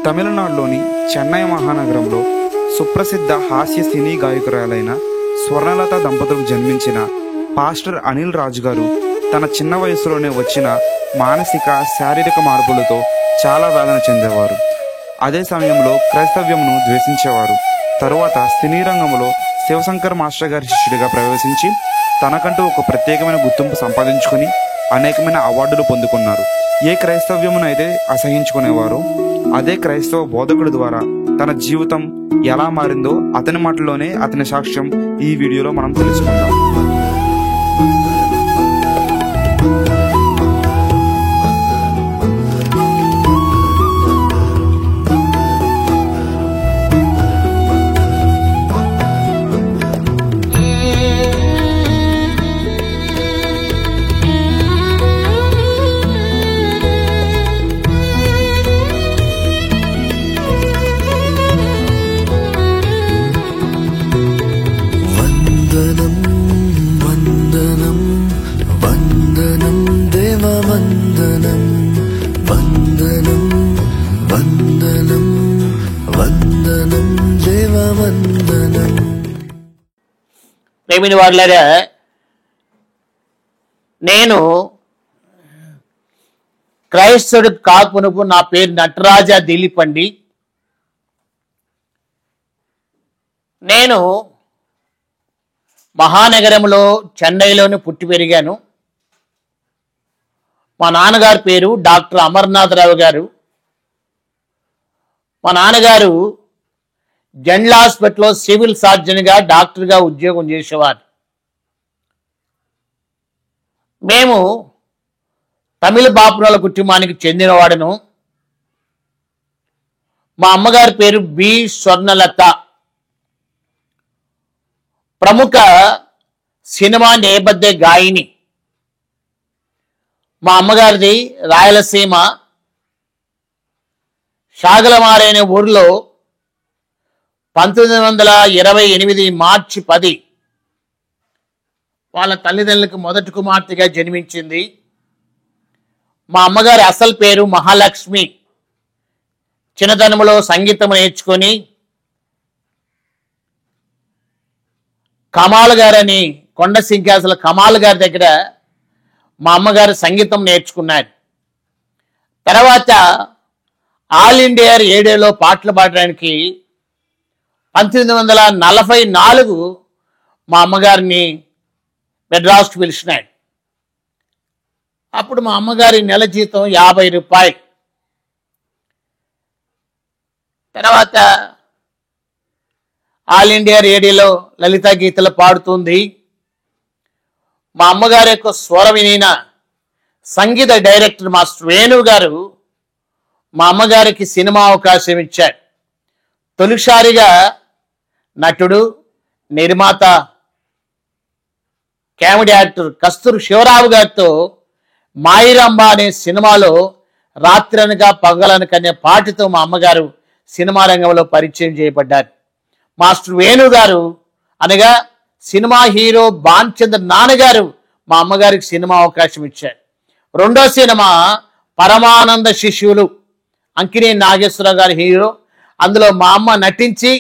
తమిళనాడులోని చెన్నై మహానగరంలో సుప్రసిద్ధ హాస్య సినీ గాయకురాలైన స్వర్ణలత దంపతులకు జన్మించిన పాస్టర్ అనిల్ రాజు గారు తన చిన్న వయసులోనే వచ్చిన మానసిక శారీరక మార్పులతో చాలా వేదన చెందేవారు. అదే సమయంలో క్రైస్తవ్యంను ద్వేషించేవారు. తరువాత సినీ రంగంలో శివశంకర్ మాస్టర్ గారి శిష్యుడిగా ప్రవేశించి తనకంటూ ఒక ప్రత్యేకమైన గుర్తింపు సంపాదించుకొని అనేకమైన అవార్డులు పొందుకున్నారు. ఏ క్రైస్తవ్యమునైతే అసహించుకునేవారో అదే క్రైస్తవ బోధకుడి ద్వారా తన జీవితం ఎలా మారిందో అతని మాటల్లోనే అతని సాక్ష్యం ఈ వీడియోలో మనం తెలుసుకుందాం. ప్రేమిని వారులారా, నేను క్రైస్తవుడు కాకునుపు నా పేరు నటరాజా దిలీప్ అండి. నేను మహానగరంలో చెన్నైలోని పుట్టి పెరిగాను. మా నాన్నగారి పేరు డాక్టర్ అమర్నాథరావు గారు. మా నాన్నగారు జనరల్ హాస్పిటల్లో సివిల్ సర్జన్గా డాక్టర్గా ఉద్యోగం చేసేవారు. మేము తమిళ బాపురాల కుటుంబానికి చెందినవాడను. మా అమ్మగారి పేరు బి స్వర్ణలత. ప్రముఖ సినిమా నేపథ్య గాయని. మా అమ్మగారిది రాయలసీమ షాగలమారైన ఊరిలో 1928 మార్చి 10 వాళ్ళ తల్లిదండ్రులకు మొదటి కుమార్తెగా జన్మించింది. మా అమ్మగారి అసలు పేరు మహాలక్ష్మి. చిన్నతనంలో సంగీతం నేర్చుకొని కమాల్ గారని కొండ సింహాసల కమాల్ గారి దగ్గర మా అమ్మగారు సంగీతం నేర్చుకున్నారు. తర్వాత ఆల్ ఇండియా రేడియోలో పాటలు పాడడానికి 1944 మా అమ్మగారిని మెడ్రాస్కి పిలిచినాడు. అప్పుడు మా అమ్మగారి నెల జీతం 50 రూపాయలు. తర్వాత ఆల్ ఇండియా రేడియోలో లలిత గీతలు పాడుతుంది. మా అమ్మగారి యొక్క స్వర వినిన సంగీత డైరెక్టర్ మాస్టర్ వేణు గారు మా అమ్మగారికి సినిమా అవకాశం ఇచ్చారు. తొలిసారిగా నటుడు, నిర్మాత, కామెడీ యాక్టర్ కస్తూరి శివరావు గారితో మాయిరంబ అనే సినిమాలో రాత్రనగా పగలనక అనే పాటతో మా అమ్మగారు సినిమా రంగంలో పరిచయం చేయబడ్డారు. మాస్టర్ వేణు గారు అనగా సినిమా హీరో భాన్చంద్ర నాన్నగారు మా అమ్మగారికి సినిమా అవకాశం ఇచ్చారు. రెండో సినిమా పరమానంద శిష్యులు, అంకినే నాగేశ్వరరావు గారి హీరో. అందులో మా అమ్మ నటించి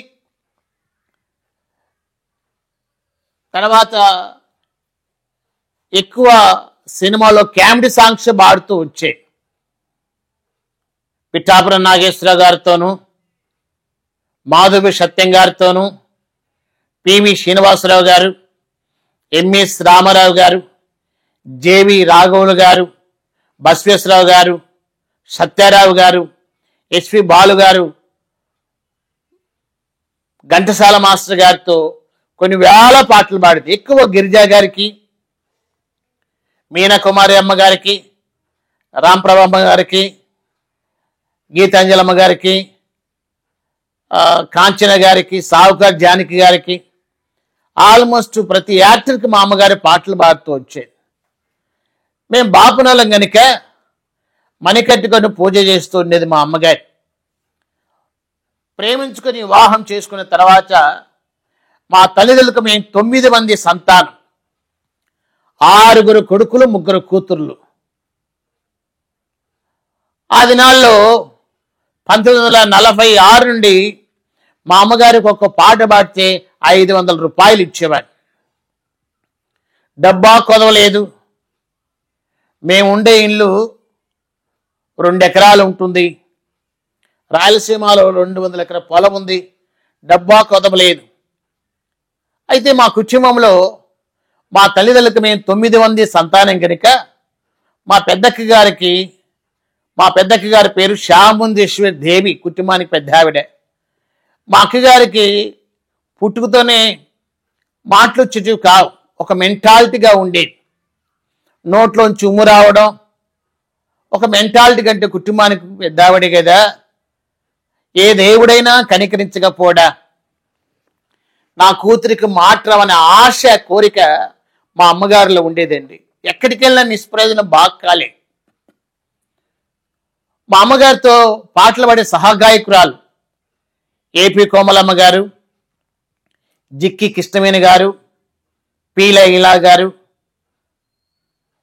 తర్వాత ఎక్కువ సినిమాలో కామెడీ సాంగ్స్ పాడుతూ వచ్చే పిఠాపురం నాగేశ్వరరావు గారితోనూ, మాధవి సత్యం గారితోనూ, పివి శ్రీనివాసరావు గారు, ఎంఎస్ రామారావు గారు, జేవి రాఘవులు గారు, బసవేశ్వరరావు గారు, సత్యారావు గారు, ఎస్పి బాలు గారు, ఘంటసాల మాస్టర్ గారితో కొన్ని వేల పాటలు పాడింది. ఎక్కువ గిరిజా గారికి, మీనాకుమారి అమ్మ గారికి, రాంప్రభమ్మ గారికి, గీతాంజలమ్మ గారికి, కాంచన గారికి, సావుకార్ జానకి గారికి, ఆల్మోస్ట్ ప్రతి యాక్టర్కి మా అమ్మగారి పాటలు పాడుతూ వచ్చేది. మేము బాపునలం కనుక మణికట్టుకొని పూజ చేస్తూ ఉండేది మా అమ్మగారి. ప్రేమించుకొని వివాహం చేసుకున్న తర్వాత మా తల్లిదండ్రులకు మేము 9 మంది సంతానం, 6 కొడుకులు 3 కూతుర్లు. ఆ దినాల్లో 1946 నుండి మా అమ్మగారికి ఒక పాట పాడితే 500 రూపాయలు ఇచ్చేవాడు. డబ్బా కొదవలేదు. మేము ఉండే ఇల్లు 2 ఎకరాలు ఉంటుంది. రాయలసీమలో 200 ఎకరాల పొలం ఉంది. డబ్బా కొదవలేదు. అయితే మా కుటుంబంలో మా తల్లిదండ్రులకు మేము 9 మంది సంతానం కనుక మా పెద్దక్క గారి పేరు శాముందేశ్వరి దేవి, కుటుంబానికి పెద్ద ఆవిడ. మా అక్కగారికి పుట్టుకతోనే మాటలు వచ్చేటివి కావు, ఒక మెంటాలిటీగా ఉండేది. నోట్లోంచి ఉమ్ము రావడం ఒక మెంటాలిటీ కంటే కుటుంబానికి పెద్ద ఆవిడే కదా, ఏ దేవుడైనా కనికరించకపోడా నా కూతురికి మాట్లాడమనే ఆశ కోరిక మా అమ్మగారిలో ఉండేదండి. ఎక్కడికి వెళ్ళినా నిష్ప్రయోజనం బాగా కాలే. మా అమ్మగారితో పాటలు పాడే సహగాయకురాలు ఏపీ కోమలమ్మ గారు, జిక్కి కృష్ణవేణి గారు, పీల ఇలా గారు,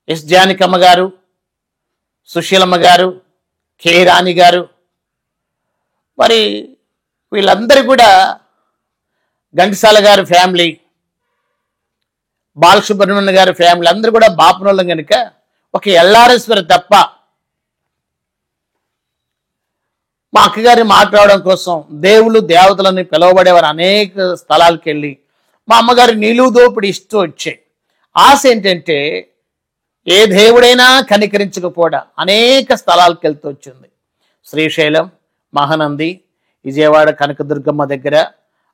ఎస్ జానకమ్మ గారు, సుశీలమ్మ గారు, కె రాణి గారు, మరి వీళ్ళందరూ కూడా ఘంటసాల గారి ఫ్యామిలీ, బాలసుబ్రహ్మణ్య గారి ఫ్యామిలీ అందరూ కూడా బాపనోళ్ళం కనుక ఒక ఎల్లారేశ్వరి తప్ప మా అక్కగారి మాట్లాడడం కోసం దేవుళ్ళు దేవతలని పిలువబడేవారు అనేక స్థలాలకు వెళ్ళి మా అమ్మగారి నిలువు దోపిడి ఇస్తూ వచ్చాయి. ఆశ ఏంటంటే ఏ దేవుడైనా కనికరించకపోవడం అనేక స్థలాలకు వెళ్తూ వచ్చింది. శ్రీశైలం, మహానంది, విజయవాడ కనకదుర్గమ్మ దగ్గర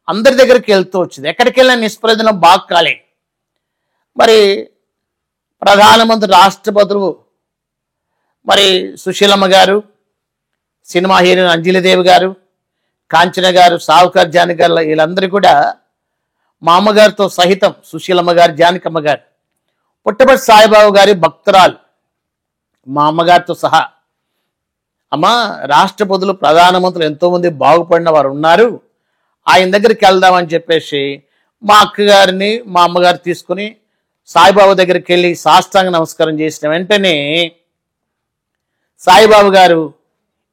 అందరి దగ్గరికి వెళ్తూ వచ్చింది. ఎక్కడికి వెళ్ళినా నిష్ప్రయోజనం బాగా కాలే. మరి ప్రధానమంత్రి రాష్ట్రపతులు మరి సుశీలమ్మ గారు, సినిమా హీరోయిన్ అంజలిదేవి గారు, కాంచన గారు, సావుకార్ జానకి గారు, వీళ్ళందరూ కూడా మా అమ్మగారితో సహితం సుశీలమ్మ గారు, జానకమ్మ గారు, పుట్టపర్తి సాయిబాబు గారి భక్తురాలు మా అమ్మగారితో సహా, అమ్మ రాష్ట్రపతులు ప్రధానమంత్రులు ఎంతోమంది బాగుపడిన వారు ఉన్నారు, ఆయన దగ్గరికి వెళ్దామని చెప్పేసి మా అక్కగారిని మా అమ్మగారు తీసుకుని సాయిబాబు దగ్గరికి వెళ్ళి సాష్టాంగ నమస్కారం చేసిన వెంటనే సాయిబాబు గారు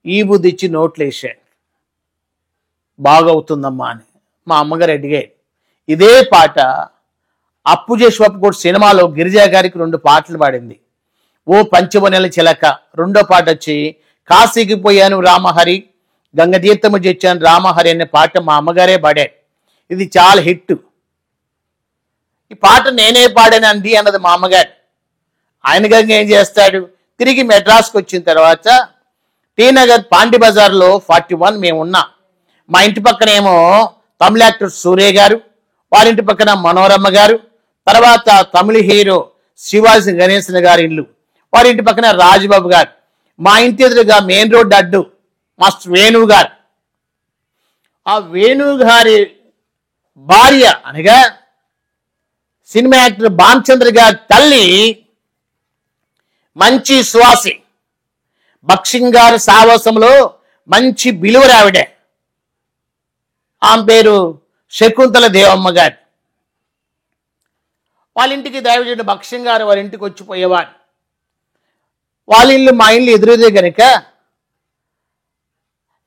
ఈ బుద్ధి ఇచ్చి నోట్లు వేసాడు, బాగవుతుందమ్మా అని. మా అమ్మగారు అడిగారు. ఇదే పాట అప్పు చేసి ఒప్పుకోడు సినిమాలో గిరిజా గారికి 2 పాటలు పాడింది. ఓ పంచమనెల చిలక, రెండో పాట వచ్చి కాశీకి పోయాను రామహరి, గంగతీర్థము చేర్చాను రామహరి అనే పాట మా అమ్మగారే పాడారు. ఇది చాలా హిట్. ఈ పాట నేనే పాడానండి అన్నది మా అమ్మగారు. ఆయన గంగ ఏం చేస్తాడు, తిరిగి మెడ్రాస్కి వచ్చిన తర్వాత టీ నగర్ పాండి బజార్లో 41 మేము ఉన్నాం. మా ఇంటి పక్కనేమో తమిళ యాక్టర్ సూర్య గారు, వారింటి పక్కన మనోరమ్మ గారు, తర్వాత తమిళ హీరో శివాజీ గణేశన్ గారి ఇల్లు, వారింటి పక్కన రాజబాబు గారు, మా ఇంటి ఎదురుగా మెయిన్ రోడ్ అడ్డు మాస్టర్ వేణు గారు. ఆ వేణు గారి భార్య అనగా సినిమా యాక్టర్ భానుచంద్ర గారి తల్లి మంచి సువాసి, బక్షింగ్ గారి సావాసంలో మంచి బిలువరావిడే. ఆమె పేరు శకుంతల దేవమ్మ గారు. వాళ్ళ ఇంటికి దైవజనుడు బక్షింగ్ గారు వారి ఇంటికి వచ్చిపోయేవారు. వాళ్ళ ఇల్లు మా ఇల్లు ఎదురుదే కనుక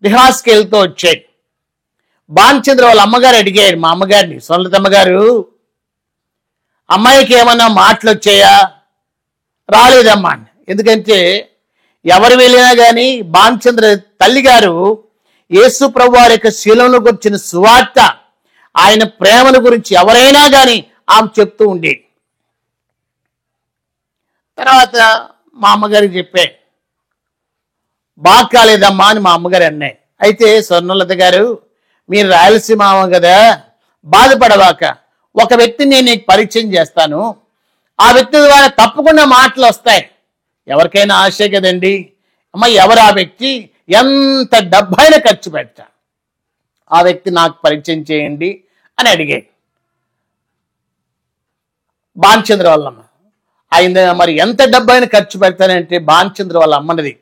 రిహార్స్కి వెళ్తూ వచ్చాడు. భానుచంద్ర వాళ్ళ అమ్మగారు అడిగారు మా అమ్మగారిని, సొంతమ్మ గారు అమ్మాయికి ఏమన్నా మాటలు వచ్చాయా? రాలేదమ్మా అని. ఎందుకంటే ఎవరు వెళ్ళినా కానీ భానుచంద్ర తల్లి గారు యేసు ప్రభు వారి యొక్క శీలంలో గురించిన సువార్త, ఆయన ప్రేమను గురించి ఎవరైనా కానీ ఆమె చెప్తూ ఉండేది. తర్వాత మా అమ్మగారికి చెప్పే, బాగా కాలేదమ్మా అని మా అమ్మగారు అన్నాయి. అయితే స్వర్ణలత గారు, మీరు రాయలసీమ కదా, బాధపడవాక, ఒక వ్యక్తిని నేను నీకు పరిచయం చేస్తాను, ఆ వ్యక్తి ద్వారా తప్పకుండా మాటలు వస్తాయి. ఎవరికైనా ఆశే కదండి. అమ్మ ఎవరు ఆ వ్యక్తి? ఎంత డబ్బైనా ఖర్చు పెడతా, ఆ వ్యక్తి నాకు పరిచయం చేయండి అని అడిగాడు భానుచంద్ర వాళ్ళమ్మ. ఆయన మరి ఎంత డబ్బైనా ఖర్చు పెడతానంటే భానుచంద్ర వాళ్ళ అమ్మనది,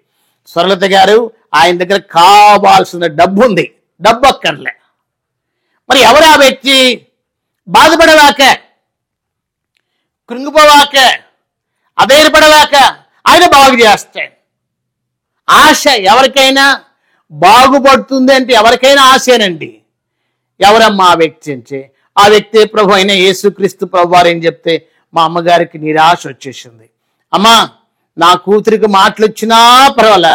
స్వర్ణలత గారు ఆయన దగ్గర కావాల్సిన డబ్బు ఉంది, డబ్బు అక్కర్లే. మరి ఎవరు ఆ వ్యక్తి? బాధపడవాక, కృంగిపోవాక, అధైర్యపడవాక, ఆయన బాగు చేస్తాడు. ఆశ ఎవరికైనా బాగుపడుతుంది అంటే ఎవరికైనా ఆశేనండి. ఎవరమ్మా ఆ వ్యక్తి అంటే, ఆ వ్యక్తి ప్రభు అయిన యేసుక్రీస్తు ప్రభు వారు ఏం చెప్తే మా అమ్మగారికి నిరాశ వచ్చేసింది. అమ్మా, నా కూతురికి మాటలు వచ్చినా పర్వాలా,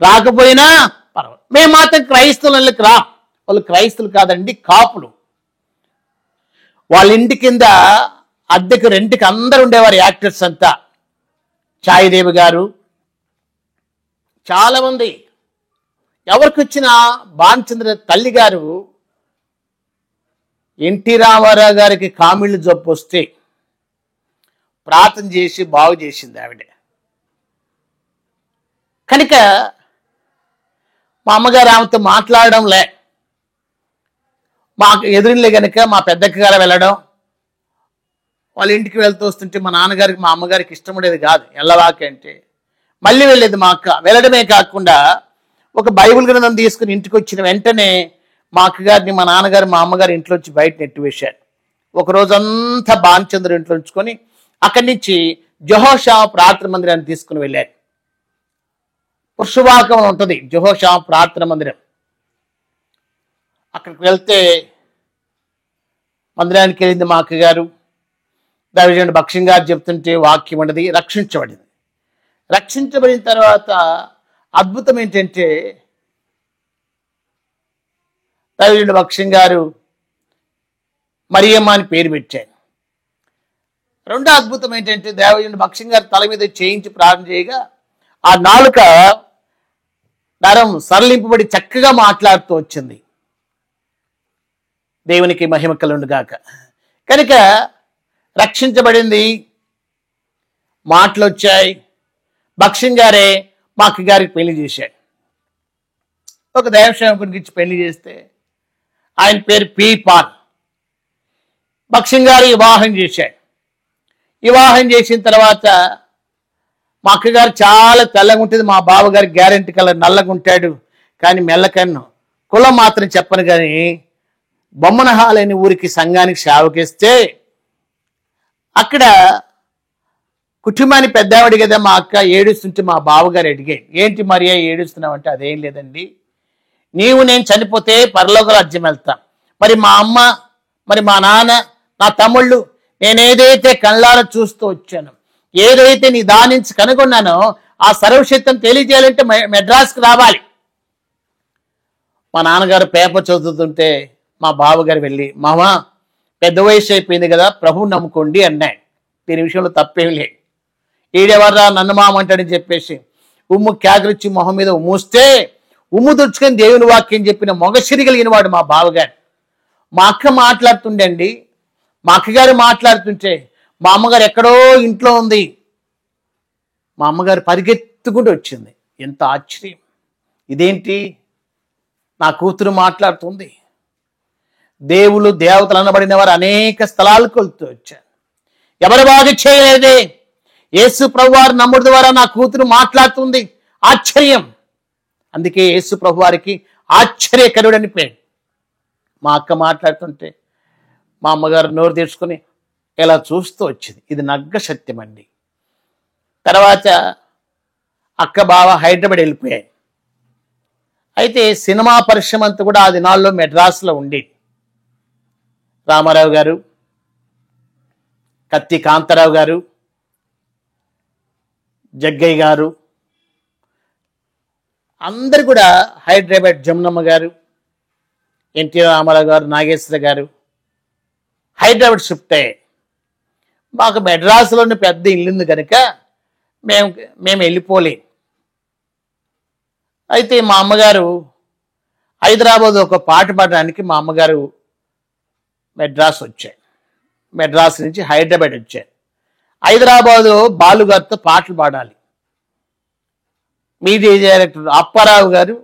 రాకపోయినా పర్వాలేదు, మేము మాత్రం క్రైస్తవులకి రా. వాళ్ళు క్రైస్తవులు కాదండి, కాపులు. వాళ్ళ ఇంటి కింద అద్దెకు రెంట్కి అందరు ఉండేవారు, యాక్టర్స్ అంతా. ఛాయదేవి గారు, చాలా మంది. ఎవరికి వచ్చిన భానుచంద్ర తల్లి గారు ఎన్టీ రామారావు గారికి కామిళ్ళు జబ్బు వస్తే ప్రార్థన చేసి బాగు చేసింది ఆవిడ. కనుక మా అమ్మగారు ఆమెతో మాట్లాడడంలే. మాకు ఎదురులే కనుక మా పెద్దక్క గారు వెళ్ళడం, వాళ్ళ ఇంటికి వెళ్తూ వస్తుంటే మా నాన్నగారికి మా అమ్మగారికి ఇష్టం ఉండేది కాదు. ఎల్లవాకి అంటే మళ్ళీ వెళ్ళేది మా అక్క. వెళ్ళడమే కాకుండా ఒక బైబిల్ గ్రంథం తీసుకుని ఇంటికి వచ్చిన వెంటనే మా అక్కగారిని మా నాన్నగారు మా అమ్మగారు ఇంట్లో వచ్చి బయట నెట్టివేశారు. ఒక రోజంతా భానుచంద్ర ఇంట్లో ఉంచుకొని అక్కడి నుంచి జెహోషా ప్రార్థన మందిరాన్ని తీసుకుని వెళ్ళారు. పురుషవాకం ఉంటుంది జెహోషా ప్రార్థన మందిరం. అక్కడికి వెళ్తే మందిరానికి వెళ్ళింది మా అక్కగారు. దైవజనుడు భక్ష్యం గారు చెప్తుంటే వాక్యం ఉండదు, రక్షించబడింది. రక్షించబడిన తర్వాత అద్భుతం ఏంటంటే, దైవజనుడు భక్ష్యం గారు మరియమ్మ అని పేరు పెట్టారు. రెండో అద్భుతం ఏంటంటే, దైవజనుడు భక్ష్యం గారు తల మీద చేయించి ప్రార్థన చేయగా ఆ నాలుక నరం సరళింపబడి చక్కగా మాట్లాడుతూ వచ్చింది. దేవునికి మహిమ కలుగునుగాక. కనుక రక్షించబడింది, మాటలు వచ్చాయి. భక్ష్యం గారే మా అక్క గారికి పెళ్లి చేశాడు. ఒక దైవసేవకునికి ఇచ్చి పెళ్లి చేస్తే ఆయన పేరు పి పాల్. భక్ష్యం గారు వివాహం చేశాడు. వివాహం చేసిన తర్వాత మా అక్కగారు చాలా తెల్లగా ఉంటుంది, మా బావగారు గ్యారెంటీ కలర్ నల్లగా ఉంటాడు, కానీ మెల్లకన్ను. కులం మాత్రం చెప్పను కానీ బొమ్మనహాలని ఊరికి సంఘానికి సేవకిస్తే అక్కడ కుటుంబాన్ని పెద్దవాడి కదా మా అక్క ఏడుస్తుంటే మా బావగారు అడిగాడు, ఏంటి మరియా ఏడుస్తున్నావు అంటే, అదేం లేదండి, నీవు నేను చనిపోతే పరలోక రాజ్యం వెళ్తాం, మరి మా అమ్మ, మరి మా నాన్న, నా తమ్ముళ్ళు, నేనేదైతే కళ్ళారా చూస్తూ వచ్చాను, ఏదైతే నీ దాని నుంచి కనుగొన్నానో ఆ సర్వశక్తిని తెలియజేయాలంటే మెడ్రాస్కి రావాలి. మా నాన్నగారు పేపర్ చదువుతుంటే మా బావగారు వెళ్ళి, మామ పెద్ద వయసు అయిపోయింది కదా, ప్రభువు నమ్ముకోండి అన్నాడు. దీని విషయంలో తప్పేం లేదు. ఈడెవర్రా నన్ను మామంటాడని చెప్పేసి ఉమ్ము క్యాకరిచ్చి మొహం మీద ఉమ్మూస్తే ఉమ్ము తుడుచుకొని దేవుని వాక్యం చెప్పిన మొగసిరి కలిగిన వాడు మా బావగారు. మా అక్క మాట్లాడుతుండే అండి, మా అక్కగారు మాట్లాడుతుంటే మా అమ్మగారు ఎక్కడో ఇంట్లో ఉంది, మా అమ్మగారు పరిగెత్తుకుంటూ వచ్చింది. ఎంత ఆశ్చర్యం, ఇదేంటి నా కూతురు మాట్లాడుతుంది. దేవులు దేవతలు అనబడిన వారు అనేక స్థలాలకు వెళ్తూ వచ్చారు, ఎవరు బాగా చేయలేదే, యేసు ప్రభు వారు నమ్ముడు ద్వారా నా కూతురు మాట్లాడుతుంది, ఆశ్చర్యం. అందుకే యేసు ప్రభు వారికి ఆశ్చర్యకరుడు అని పేరు. మా అక్క మాట్లాడుతుంటే మా అమ్మగారు నోరు తెరుచుకొని ఇలా చూస్తూ వచ్చింది. ఇది నగ్గ సత్యం అండి. తర్వాత అక్క బావ హైదరాబాద్ వెళ్ళిపోయాయి. అయితే సినిమా పరిశ్రమ అంతా కూడా ఆ దినాల్లో మెడ్రాస్లో ఉండేది. రామారావు గారు, కత్తి కాంతారావు గారు, జగ్గయ్య గారు, అందరు కూడా హైదరాబాద్, జమునమ్మ గారు, ఎన్టీ రామారావు గారు, నాగేశ్వర గారు హైదరాబాద్ షిఫ్ట్ అయ్యాయి. మాకు మెడ్రాస్లోని పెద్ద ఇల్లుంది కనుక మేము వెళ్ళిపోలేం. అయితే మా అమ్మగారు హైదరాబాద్ ఒక పాట పాడడానికి మా అమ్మగారు మెడ్రాస్ వచ్చాయి. మెడ్రాస్ నుంచి హైదరాబాద్ వచ్చాయి. హైదరాబాదు బాలుగారితో పాటలు పాడాలి. మీడియా డైరెక్టర్ అప్పారావు గారు,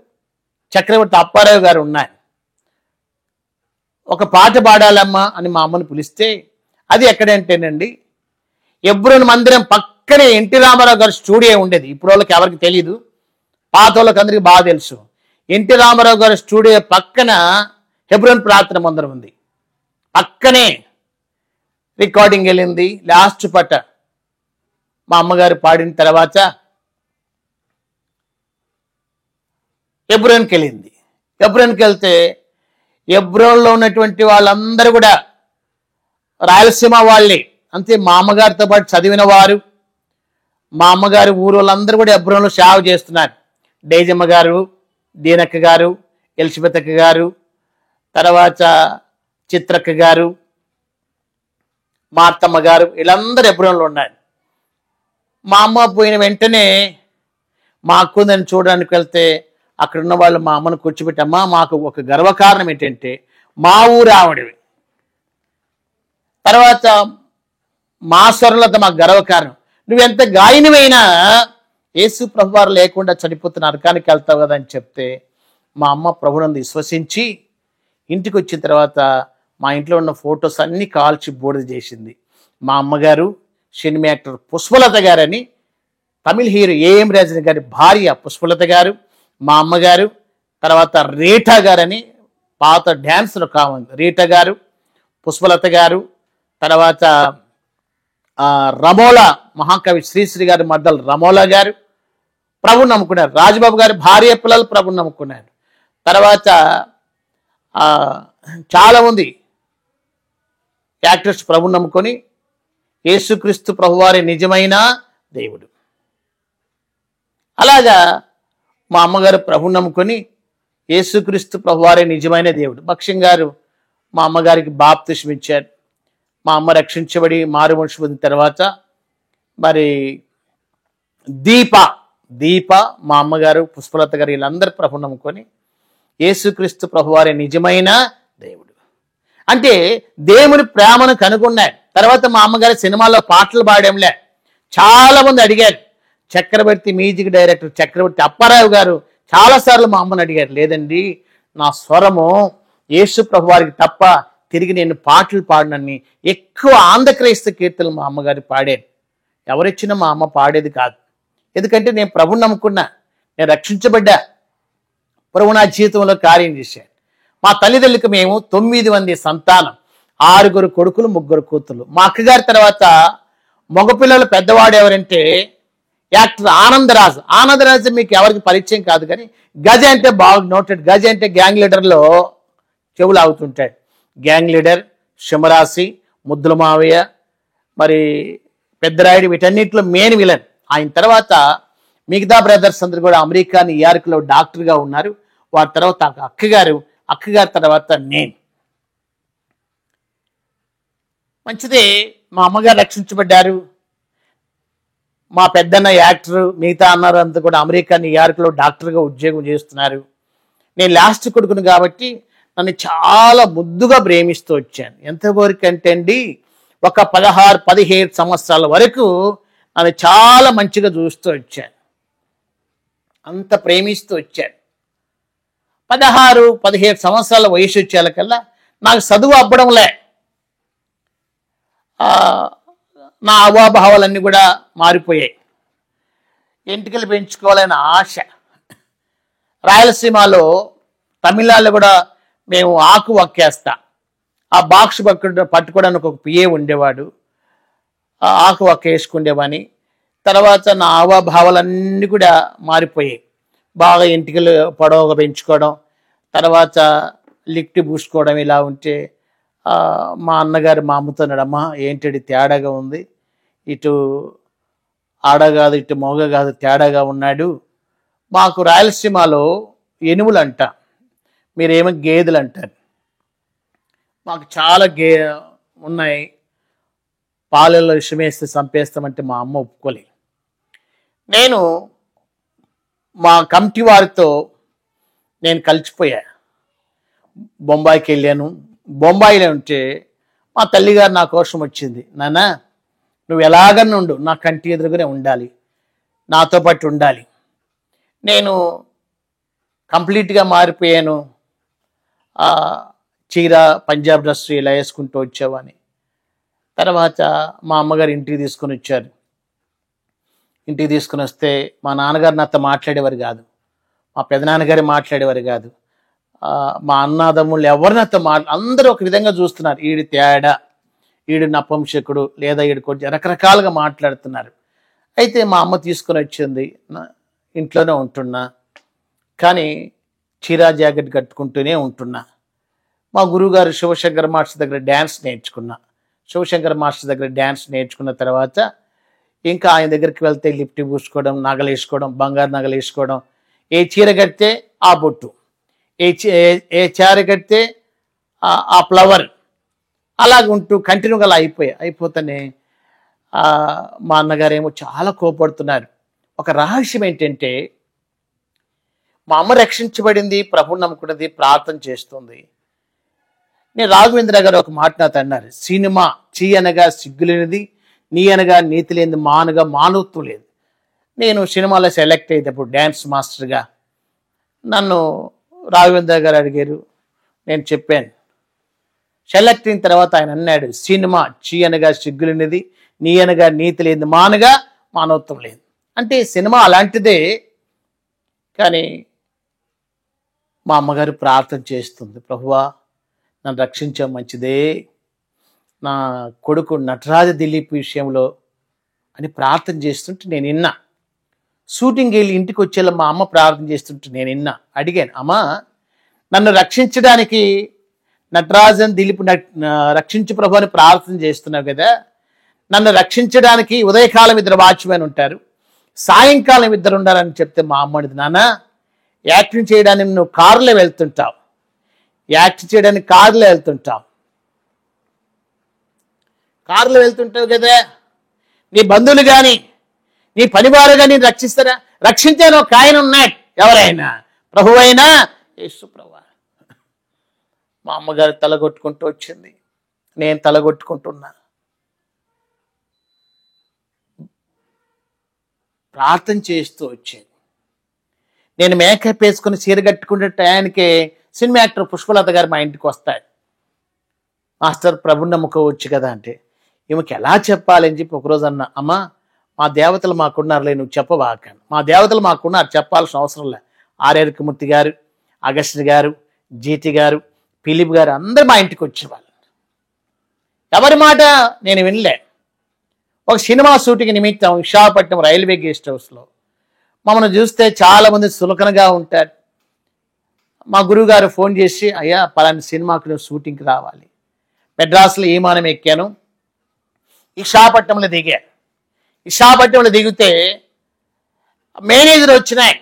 చక్రవర్తి అప్పారావు గారు ఉన్నారు. ఒక పాట పాడాలమ్మా అని మా అమ్మని పిలిస్తే, అది ఎక్కడంటేనండి ఎబ్రోన్ మందిరం పక్కనే ఎన్టీ రామారావు గారి స్టూడియో ఉండేది. ఇప్పుడు వాళ్ళకి ఎవరికి తెలియదు, పాత వాళ్ళకి అందరికీ బాగా తెలుసు. ఎన్టీ రామారావు గారి స్టూడియో పక్కన హెబ్రోన్ ప్రార్థన మందిరం ఉంది. పక్కనే రికార్డింగ్ వెళ్ళింది. లాస్ట్ పట్ట మా అమ్మగారు పాడిన తర్వాత హెబ్రోన్కి వెళ్ళింది. హెబ్రోన్కి వెళ్తే హెబ్రోన్లో ఉన్నటువంటి వాళ్ళందరూ కూడా రాయలసీమ వాళ్ళే. అంతే, మా అమ్మగారితో పాటు చదివిన వారు, మా అమ్మగారి ఊరు వాళ్ళందరూ కూడా హెబ్రోన్లో సేవ చేస్తున్నారు. డేజమ్మ గారు, దీనక్క గారు, ఎలిజబెత్ అక్క గారు, తర్వాత చిత్రక్క గారు, మార్తమ్మ గారు, వీళ్ళందరూ హెబ్రోన్లో ఉన్నారు. మా అమ్మ పోయిన వెంటనే మా అక్కుందని చూడడానికి వెళ్తే అక్కడ ఉన్న వాళ్ళు మా అమ్మను కూర్చోబెట్టమ్మా, మాకు ఒక గర్వకారణం ఏంటంటే మా ఊరు ఆవిడవి. తర్వాత మా స్వరలత మాకు గర్వకారణం. నువ్వెంత గాయనివైనా యేసు ప్రభువారు లేకుండా చనిపోతున్న నరకానికి వెళ్తావు కదా అని చెప్తే మా అమ్మ ప్రభువునందు విశ్వసించి ఇంటికి వచ్చిన తర్వాత మా ఇంట్లో ఉన్న ఫొటోస్ అన్నీ కాల్చి బూడిద చేసింది. మా అమ్మగారు సినిమా యాక్టర్ పుష్పలత గారని, తమిళ హీరో ఏఎం రాజన్ గారి భార్య పుష్పలత గారు, మా అమ్మగారు, తర్వాత రీటా గారని పాత డ్యాన్సులు కావాలి, రీటా గారు, పుష్పలత గారు, తర్వాత రమోలా మహాకవి శ్రీశ్రీ గారి మద్దలు రమోలా గారు ప్రభుని నమ్ముకున్నారు. రాజబాబు గారి భార్య పిల్లలు ప్రభుని నమ్ముకున్నారు. తర్వాత చాలా మంది యాక్టర్స్ ప్రభుని నమ్ముకొని యేసుక్రీస్తు ప్రభువారి నిజమైన దేవుడు. అలాగా మా అమ్మగారు ప్రభుని నమ్ముకొని యేసుక్రీస్తు ప్రభువారే నిజమైన దేవుడు. భక్ష్యం గారు మా అమ్మగారికి బాప్తిస్మం ఇచ్చారు. మా అమ్మ రక్షించబడి మారు మనిషి పొందిన తర్వాత మరి దీప మా అమ్మగారు, పుష్పలత గారు వీళ్ళందరూ ప్రభుని నమ్ముకొని యేసుక్రీస్తు ప్రభువారే నిజమైన దేవుడు. అంటే దేవుని ప్రేమను కనుగొన్నారు. తర్వాత మా అమ్మగారు సినిమాల్లో పాటలు పాడేంలే. చాలా మంది అడిగారు. చక్రవర్తి మ్యూజిక్ డైరెక్టర్ చక్రవర్తి అప్పారావు గారు చాలాసార్లు మా అమ్మని అడిగారు, లేదండి నా స్వరము యేసు ప్రభువారికి తప్ప తిరిగి నేను పాటలు పాడినని. ఎక్కువ ఆంధ్రక్రైస్త కీర్తనలు మా అమ్మగారు పాడారు. ఎవరిచ్చినా మా అమ్మ పాడేది కాదు. ఎందుకంటే నేను ప్రభుని నమ్ముకున్నా, నేను రక్షించబడ్డా, ప్రభు నా జీవితంలో కార్యం చేశాడు. మా తల్లిదండ్రులకు మేము 9 మంది సంతానం, 6 కొడుకులు 3 కూతురు. మా అక్కగారి తర్వాత మగపిల్లలు పెద్దవాడు ఎవరంటే యాక్టర్ ఆనందరాజు మీకు ఎవరికి పరిచయం కాదు, కానీ గజ అంటే బాగా నోటెడ్. గజ అంటే గ్యాంగ్ లీడర్లో చెవులు ఆగుతుంటాడు. గ్యాంగ్ లీడర్, సింహరాశి, ముద్దుల మావయ్య, మరి పెద్దరాయుడు, వీటన్నిటిలో మెయిన్ విలన్. ఆయన తర్వాత మిగతా బ్రదర్స్ అందరూ కూడా అమెరికా న్యూయార్క్లో డాక్టర్గా ఉన్నారు. వారి తర్వాత అక్కగారి తర్వాత నేను. మంచిదే, మా అమ్మగారు రక్షించబడ్డారు. మా పెద్దన్న యాక్టర్, మిగతా అన్నారు అంతా కూడా అమెరికా న్యూయార్క్లో డాక్టర్గా ఉద్యోగం చేస్తున్నారు. నేను లాస్ట్ కొడుకును కాబట్టి నన్ను చాలా ముద్దుగా ప్రేమిస్తూ వచ్చాను. ఎంతవరకు అంటే అండి, ఒక 16-17 సంవత్సరాల వరకు నన్ను చాలా మంచిగా చూస్తూ వచ్చాను, అంత ప్రేమిస్తూ వచ్చాను. 16-17 సంవత్సరాల వయసు వచ్చేకల్లా నాకు చదువు అవ్వడంలే. నా అవాభావాలన్నీ కూడా మారిపోయాయి. ఎంటికలు పెంచుకోవాలనే ఆశ. రాయలసీమలో తమిళనాడులో కూడా మేము ఆకు వక్కేస్తా, ఆ బాక్స్ పట్టుకోవడానికి ఒక పిఏ ఉండేవాడు, ఆకు వక్క వేసుకుండేవాని. తర్వాత నా హావభావాలన్నీ కూడా మారిపోయాయి. బాగా ఎంటికలు పొడవుగా పెంచుకోవడం, తర్వాత లిక్ట్ పూసుకోవడం. ఇలా ఉంటే మా అన్నగారు మా అమ్మతో అన్నాడమ్మా ఏంటది తేడాగా ఉంది, ఇటు ఆడ కాదు ఇటు మొగ కాదు తేడాగా ఉన్నాడు. మాకు రాయలసీమలో ఎనుములు అంట, మీరేమో గేదెలు అంటారు. మాకు చాలా ఉన్నాయి. పాలల్లో విషమేస్తే చంపేస్తామంటే మా అమ్మ ఒప్పుకోలేదు. నేను మా కమిటీ వారితో నేను కలిసిపోయా. బొంబాయికి వెళ్ళాను. బొంబాయిలో ఉంటే మా తల్లిగారు నా కోసం వచ్చింది, నాన్న నువ్వు ఎలాగన్నా ఉండు, నా కంటి ఎదురుగానే ఉండాలి, నాతో పాటు ఉండాలి. నేను కంప్లీట్గా మారిపోయాను. చీర పంజాబ్ డ్రెస్ ఇలా వేసుకుంటూ వచ్చావని. తర్వాత మా అమ్మగారు ఇంటికి తీసుకొని వచ్చారు. ఇంటికి తీసుకుని వస్తే మా నాన్నగారు నాతో మాట్లాడేవారు కాదు, మా పెదనాన్నగారు మాట్లాడేవారు కాదు, మా అన్నదమ్ముళ్ళు ఎవరు నాతో అందరూ ఒక విధంగా చూస్తున్నారు. ఈడు తేడా, ఈడు నపంసకుడు, లేదా ఈడు కొంచెం రకరకాలుగా మాట్లాడుతున్నారు. అయితే మా అమ్మ తీసుకొని వచ్చింది, ఇంట్లోనే ఉంటున్నా. కానీ చీరా జాకెట్ కట్టుకుంటూనే ఉంటున్నా. మా గురువుగారు శివశంకర్ మాస్టర్ దగ్గర డ్యాన్స్ నేర్చుకున్నా. శివశంకర్ మాస్టర్ దగ్గర డ్యాన్స్ నేర్చుకున్న తర్వాత ఇంకా ఆయన దగ్గరికి వెళ్తే లిఫ్ట్ పూసుకోవడం, నగలు వేసుకోవడం, బంగారు నగలు వేసుకోవడం, ఏ చీర కడితే ఆ బొట్టు, ఏ చీర కడితే ఆ ఫ్లవర్, అలాగుంటూ కంటిన్యూగా అలా అయిపోతేనే మా అన్నగారేమో చాలా కోపడుతున్నారు. ఒక రహస్యం ఏంటంటే, మా అమ్మ రక్షించబడింది, ప్రభుని నమ్ముకున్నది, ప్రార్థన చేస్తుంది. నేను రాఘవేంద్ర గారు ఒక మాట నాతో అన్నారు, సినిమా చీ అనగా సిగ్గులేనిది, నీ అనగా నీతి లేనిది, మా అనగా మానవత్వం లేదు. నేను సినిమాలో సెలెక్ట్ అయ్యేటప్పుడు డ్యాన్స్ మాస్టర్గా నన్ను రాఘవేంద్ర గారు అడిగారు. నేను చెప్పాను. సెలెక్ట్ అయిన తర్వాత ఆయన అన్నాడు, సినిమా చీ అనగా సిగ్గులేనిది, నీ అనగా నీతి లేనిది, మా అనగా మానవత్వం లేదు. అంటే సినిమా అలాంటిదే. కానీ మా అమ్మగారు ప్రార్థన చేస్తుంది, ప్రభువా నన్ను రక్షించడం మంచిదే, నా కొడుకు నటరాజ దిలీప్ విషయంలో అని ప్రార్థన చేస్తుంటే నేను విన్నా. షూటింగ్ వెళ్ళి ఇంటికి వచ్చేలా మా అమ్మ ప్రార్థన చేస్తుంటే నేను విన్నా. అడిగాను, అమ్మా నన్ను రక్షించడానికి నటరాజన్ దిలీప్ రక్షించు ప్రభు అని ప్రార్థన చేస్తున్నావు కదా, నన్ను రక్షించడానికి ఉదయకాలం 2 వాచ్మెన్ ఉంటారు, సాయంకాలం 2 ఉండాలని చెప్తే మా అమ్మడిది, నాన్న యాక్టింగ్ చేయడానికి నువ్వు కారులో వెళ్తుంటావు, కారులో వెళ్తుంటావు కదా, నీ బంధువులు కానీ నీ పనివారు కానీ రక్షిస్తారా? రక్షించాను ఒక ఆయన ఉన్నాడు, ఎవరైనా ప్రభువైనా యేసు ప్రభు. మా అమ్మగారు తలగొట్టుకుంటూ వచ్చింది, నేను తలగొట్టుకుంటున్నా. ప్రార్థన చేస్తూ వచ్చేది. నేను మేకప్ వేసుకుని చీర కట్టుకునే టయానికి సినిమా యాక్టర్ పుష్పలత గారు మా ఇంటికి వస్తాడు. మాస్టర్ ప్రభుని నమ్ముకోవచ్చు కదా అంటే, ఈమెకి ఎలా చెప్పాలని చెప్పి ఒకరోజు అన్నా, అమ్మ మా దేవతలు మాకున్నారులే, నువ్వు చెప్పవాకాను. మా దేవతలు మాకున్నారు, చెప్పాల్సిన అవసరం లే. ఆర్ఆర్కమూర్తి గారు, అగస్త్య గారు, జీటి గారు, ఫిలిప్ గారు అందరూ మా ఇంటికి వచ్చేవాళ్ళు. ఎవరి మాట నేను వినలే. ఒక సినిమా షూటింగ్ నిమిత్తం విశాఖపట్నం రైల్వే గెస్ట్ హౌస్లో మమ్మల్ని చూస్తే చాలామంది సులకనగా ఉంటారు. మా గురువుగారు ఫోన్ చేసి, అయ్యా పలాని సినిమాకు షూటింగ్కి రావాలి. మెడ్రాస్లో విమానం ఎక్కాను, విశాఖపట్నంలో దిగా. విశాఖపట్నంలో దిగితే మేనేజర్ వచ్చినాయి.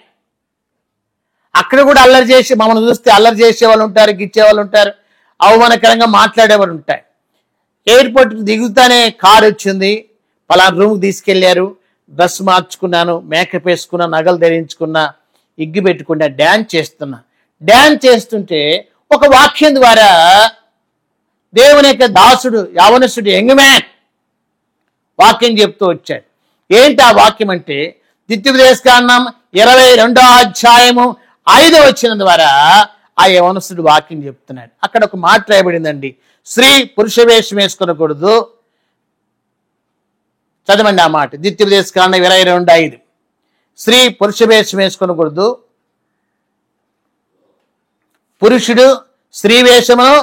అక్కడ కూడా అల్లరి చేసి మమ్మల్ని చూస్తే అల్లరి చేసేవాళ్ళు ఉంటారు, గిచ్చేవాళ్ళు ఉంటారు, అవమానకరంగా మాట్లాడేవాళ్ళు ఉంటారు. ఎయిర్పోర్ట్కి దిగుతానే కారు వచ్చింది, పలానా రూమ్కి తీసుకెళ్లారు, డ్రెస్ మార్చుకున్నాను, మేకప్ వేసుకున్నా, నగలు ధరించుకున్నా, ఇగ్గి పెట్టుకున్నా, డ్యాన్స్ చేస్తున్నా. డ్యాన్స్ చేస్తుంటే ఒక వాక్యం ద్వారా దేవుని యొక్క దాసుడు, యవనస్తుడు, యంగ్ మ్యాన్ వాక్యం చెప్తూ వచ్చాడు. ఏంటి ఆ వాక్యం అంటే, ద్వితీయోపదేశకాండం 22వ అధ్యాయము 5వ వచనం ద్వారా ఆ యవనస్తుడు వాక్యం చెప్తున్నాడు. అక్కడ ఒక మాట రాయబడిందండి, స్త్రీ పురుష వేషం వేసుకొనకూడదు. చదవండి ఆ మాట, ద్వితీయోపదేశకాండం 22:5. స్త్రీ పురుష వేషం వేసుకొనకూడదు, పురుషుడు స్త్రీ వేషమును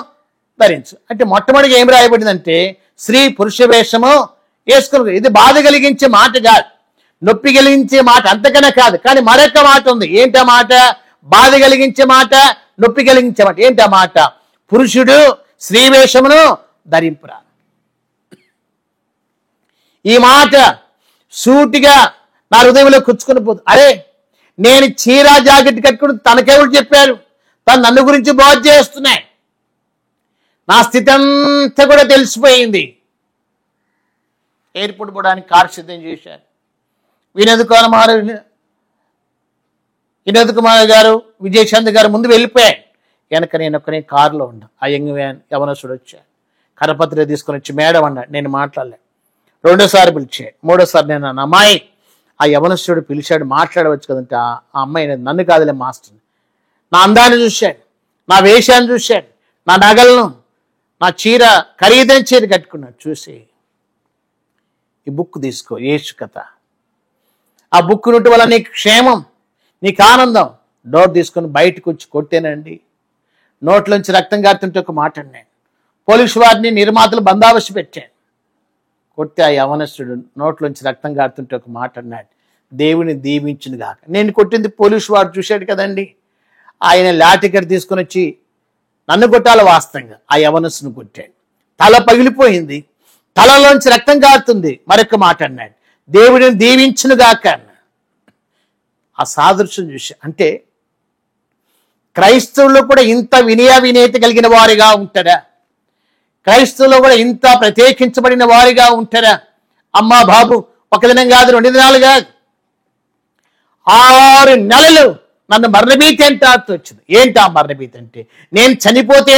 ధరించు. అంటే మొట్టమొదటిగా ఏం రాయబడిందంటే, స్త్రీ పురుష వేషము వేసుకుని. ఇది బాధ కలిగించే మాట కాదు, నొప్పి కలిగించే మాట అంతకన్నా కాదు. కానీ మరొక మాట ఉంది. ఏంటా మాట? బాధ కలిగించే మాట, నొప్పి కలిగించే మాట. ఏంటా మాట? పురుషుడు స్త్రీ వేషమును ధరింపురా. ఈ మాట సూటిగా నా హృదయంలో కూర్చుకుని పోతుంది. అరే, నేను చీరా జాకెట్ కట్టుకుని తనకెవరు చెప్పారు? తను నన్ను గురించి బాధ చేస్తున్నాయి. నా స్థితి అంతా కూడా తెలిసిపోయింది. ఎయిర్పోర్ట్ పోవడానికి కారు సిద్ధం చేశారు. వినోద్ కుమార్ గారు, విజయశాంతి గారు ముందు వెళ్ళిపోయారు. వెనక నేను ఒక్కనే కారులో ఉన్నా. ఆ యంగ్ మ్యాన్ యవనస్తుడు వచ్చాడు, కరపత్రిక తీసుకొని వచ్చి మేడం అన్నాడు. నేను మాట్లాడలే. 2వ పిలిచాడు. 3వసారి నేను అన్న, అమ్మాయి ఆ యవనస్తుడు పిలిచాడు, మాట్లాడవచ్చు కదంటే ఆ అమ్మాయి నన్ను కాదులే మాస్టర్, నా అందాన్ని చూశాడు, నా వేషాన్ని చూశాడు, నా నగలను, నా చీర, ఖరీదైన చీర కట్టుకున్నాడు. చూసి, ఈ బుక్ తీసుకో, యేసు కథ. ఆ బుక్ నుండి వల్ల నీకు క్షేమం, నీకు ఆనందం. డోర్ తీసుకొని బయటకు వచ్చి కొట్టేనండి. నోట్లోంచి రక్తం కారుతుంటే ఒక మాట అన్నాడు. పోలీసు వారిని, నిర్మాతలు బందోబస్తు పెట్టాడు. కొట్టి ఆ యవనస్తుడు నోట్లోంచి రక్తం కారుతుంటే ఒక మాట అన్నాడు, దేవుని దీవించును గాక. నేను కొట్టింది పోలీసు వాడు చూశాడు కదండి. ఆయన లాఠీకట్టు తీసుకొని వచ్చి నన్ను కొట్టాలి, వాస్తవంగా ఆ యవనస్తును కొట్టాడు. తల పగిలిపోయింది, తలలోంచి రక్తం కారుతుంది. మరొక మాట అన్నాడు, దేవుడిని దీవించునుగాక అన్నాడు. ఆ సాదృశ్యం చూసి అంటే క్రైస్తవుల్లో కూడా ఇంత వినయత కలిగిన వారిగా ఉంటారా? క్రైస్తవుల్లో కూడా ఇంత ప్రత్యేకించబడిన వారిగా ఉంటారా? అమ్మా బాబు, ఒక దినం కాదు, 2 దినాలు కాదు, 6 నెలలు నన్ను మరణభీతి అంటే వచ్చింది. ఏంటి ఆ మరణభీతి అంటే? నేను చనిపోతే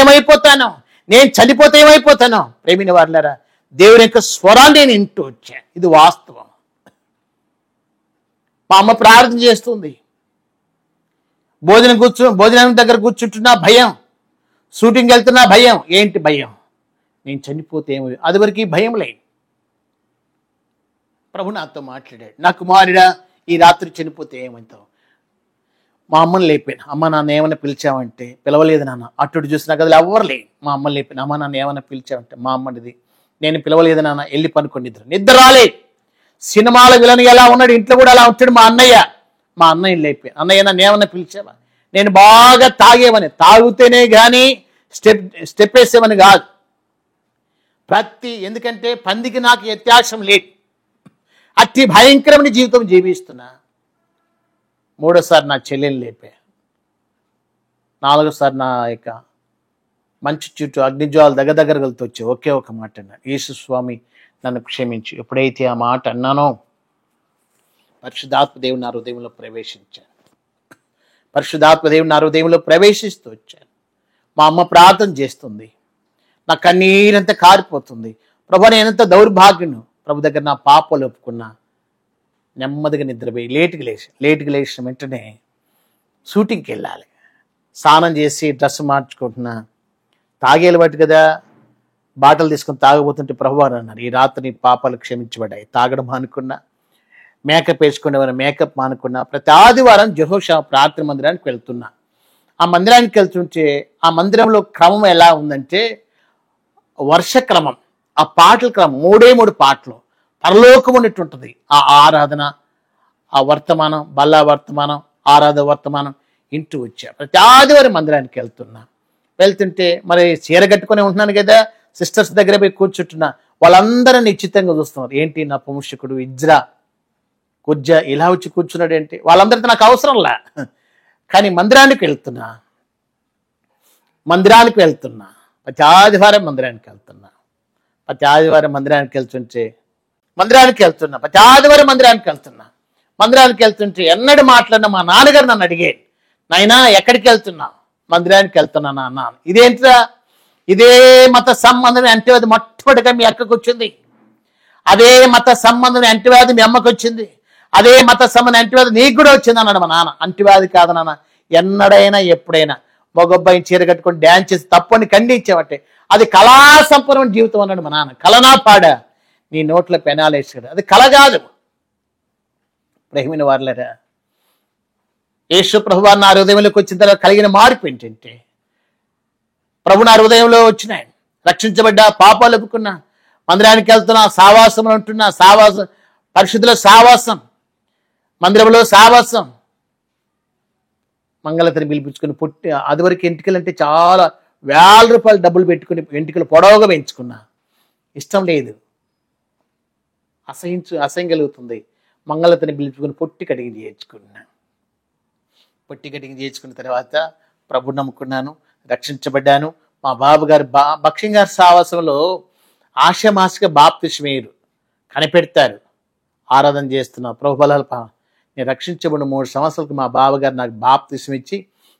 ఏమైపోతానో ప్రేమిన వారులారా, దేవుని యొక్క స్వరాన్ని నేను వింటూ వచ్చాను. ఇది వాస్తవం. మా అమ్మ ప్రార్థన చేస్తుంది, భోజనం దగ్గర కూర్చుంటున్నా భయం, షూటింగ్ వెళ్తున్నా భయం. ఏంటి భయం? నేను చనిపోతే అది వరకు భయం లేదు. ప్రభు నాతో మాట్లాడాడు, నా కుమారుడా, ఈ రాత్రి చనిపోతే ఏమంటావు? మా అమ్మని లేపాను. అమ్మ నాన్న ఏమైనా పిలిచావంటే, పిలవలేదు నాన్న. అటు చూసినా కదా ఎవ్వరు లేదు. మా అమ్మని లేపాను. అమ్మ నాన్న ఏమైనా పిలిచావంటే, మా అమ్మనిది నేను పిలవలేదు నాన్న, వెళ్ళి పనుకోండి. నిద్ర రాలే. సినిమాల విలన్ ఎలా ఉన్నాడు, ఇంట్లో కూడా అలా ఉంటాడు మా అన్నయ్య లేపాను. అన్నయ్య నన్ను ఏమన్నా పిలిచావా? నేను బాగా తాగేవని, తాగితేనే కానీ స్టెప్ వేసేవని కాదు. ఎందుకంటే పందికి నాకు వ్యత్యాసం లేదు. అతి భయంకరమైన జీవితం జీవిస్తున్నా. 3వసారి నా చెల్లెని లేపా. 4వసారి నా యొక్క మంచి చుట్టూ అగ్నిజ్వాల దగ్గర వెళ్తూ వచ్చి ఒకే ఒక మాట అన్నాను, యేసు స్వామి నన్ను క్షమించు. ఎప్పుడైతే ఆ మాట అన్నానో పరిశుద్ధాత్మ దేవుని నా హృదయంలో ప్రవేశించాను. పరిశుద్ధాత్మ దేవుని నా హృదయంలో ప్రవేశిస్తూ వచ్చాను. మా అమ్మ ప్రార్థన చేస్తుంది, నా కన్నీరంతా కారిపోతుంది. ప్రభు నేనంత దౌర్భాగ్యను. ప్రభు దగ్గర నా పాపాలు ఒప్పుకున్నా. నెమ్మదిగా నిద్రపోయి లేటుగా లేచిన వెంటనే షూటింగ్కి వెళ్ళాలి. స్నానం చేసి డ్రెస్ మార్చుకుంటున్నా. తాగేలు బట్టి కదా, బాటలు తీసుకొని తాగబోతుంటే ప్రభు వారు అన్నారు, ఈ రాత్రి నీ పాపాలు క్షమించబడ్డాయి. తాగడం మానుకున్నా, మేకప్ వేసుకునేవారు మేకప్ మానుకున్నా. ప్రతి ఆదివారం జెహోషా ప్రార్థన మందిరానికి వెళ్తున్నా. ఆ మందిరానికి వెళ్తుంటే ఆ మందిరంలో క్రమం ఎలా ఉందంటే వర్ష క్రమం. ఆ పాటల క్రమం 3 పాటలు పరలోకం ఉన్నట్టు ఉంటుంది. ఆ ఆరాధన, ఆ వర్తమానం, బల్లా వర్తమానం, ఆరాధన వర్తమానం ఇంటూ వచ్చా. ప్రతి ఆదివారం మందిరానికి వెళ్తుంటే మరి చీర కట్టుకునే ఉంటున్నాను కదా, సిస్టర్స్ దగ్గర పోయి కూర్చుంటున్నా. వాళ్ళందరూ నిశ్చితంగా చూస్తున్నారు. ఏంటి నా వంశకుడు ఇజ్రా కుర్జా ఇలా వచ్చి కూర్చున్నాడు ఏంటి? వాళ్ళందరితో నాకు అవసరంలా. కానీ మందిరానికి వెళ్తున్నా. ప్రతి ఆదివారం మందిరానికి వెళ్తున్నా. ప్రతి ఆదివారం మందిరానికి వెళ్తుంటే ఎన్నడూ మాట్లాడిన మా నాన్నగారు నన్ను అడిగాడు, నాయనా ఎక్కడికి వెళ్తున్నా? మందిరానికి వెళ్తున్నా నాన్న. ఇదేంటిరా? ఇదే మత సంబంధం అంటువ్యాధి మొట్టమొదటిగా మీ అక్కకు వచ్చింది. అదే మత సంబంధం అంటువ్యాధి మీ అమ్మకు వచ్చింది. అదే మత సంబంధం అంటువ్యాధి నీకు కూడా వచ్చింది అన్నాడు మా నాన్న. అంటువ్యాధి కాదు నాన్న, ఎన్నడైనా ఎప్పుడైనా మగొబ్బాయిని చీర కట్టుకొని డ్యాన్స్ చేసి తప్పని ఖండించావంటే అది కళా సంపూర్ణ జీవితం అన్నాడు మా నాన్న. కలనా పాడా, నీ నోట్లో పెనాలేసాడు, అది కళ కాదు. ప్రేమిన వారులరా, యేసు ప్రభు వారు నా హృదయంలోకి వచ్చిన తర్వాత కలిగిన మార్పు ఏంటంటే, ప్రభు నా హృదయంలో వచ్చినాయి, రక్షించబడ్డా, పాపాలు ఒప్పుకున్నా, మందిరానికి వెళ్తున్నా, సావాసం ఉంటున్నా, పరిశుద్ధుల సావాసం, మందిరంలో సావాసం, మంగళతని పిలిపించుకుని పుట్టి అదివరకు ఎంటికలు అంటే చాలా ₹1000 డబ్బులు పెట్టుకుని ఎంటికలు పొడవుగా పెంచుకున్నా. ఇష్టం లేదు, అసహ్యం కలుగుతుంది. మంగళతని పిలుచుకుని పొట్టి కడిగి చేర్చుకున్న తర్వాత ప్రభు నమ్ముకున్నాను, రక్షించబడ్డాను. మా బాబు గారు భక్ష్యం గారి సావాసంలో ఆశమాసిక బాప్తిస్మేయులు కనిపెడతారు. ఆరాధన చేస్తున్నా. ప్రభు బలాలు నేను రక్షించబడిన 3 సంవత్సరాలకు మా బావగారు నాకు బాప్తిస్మం ఇచ్చి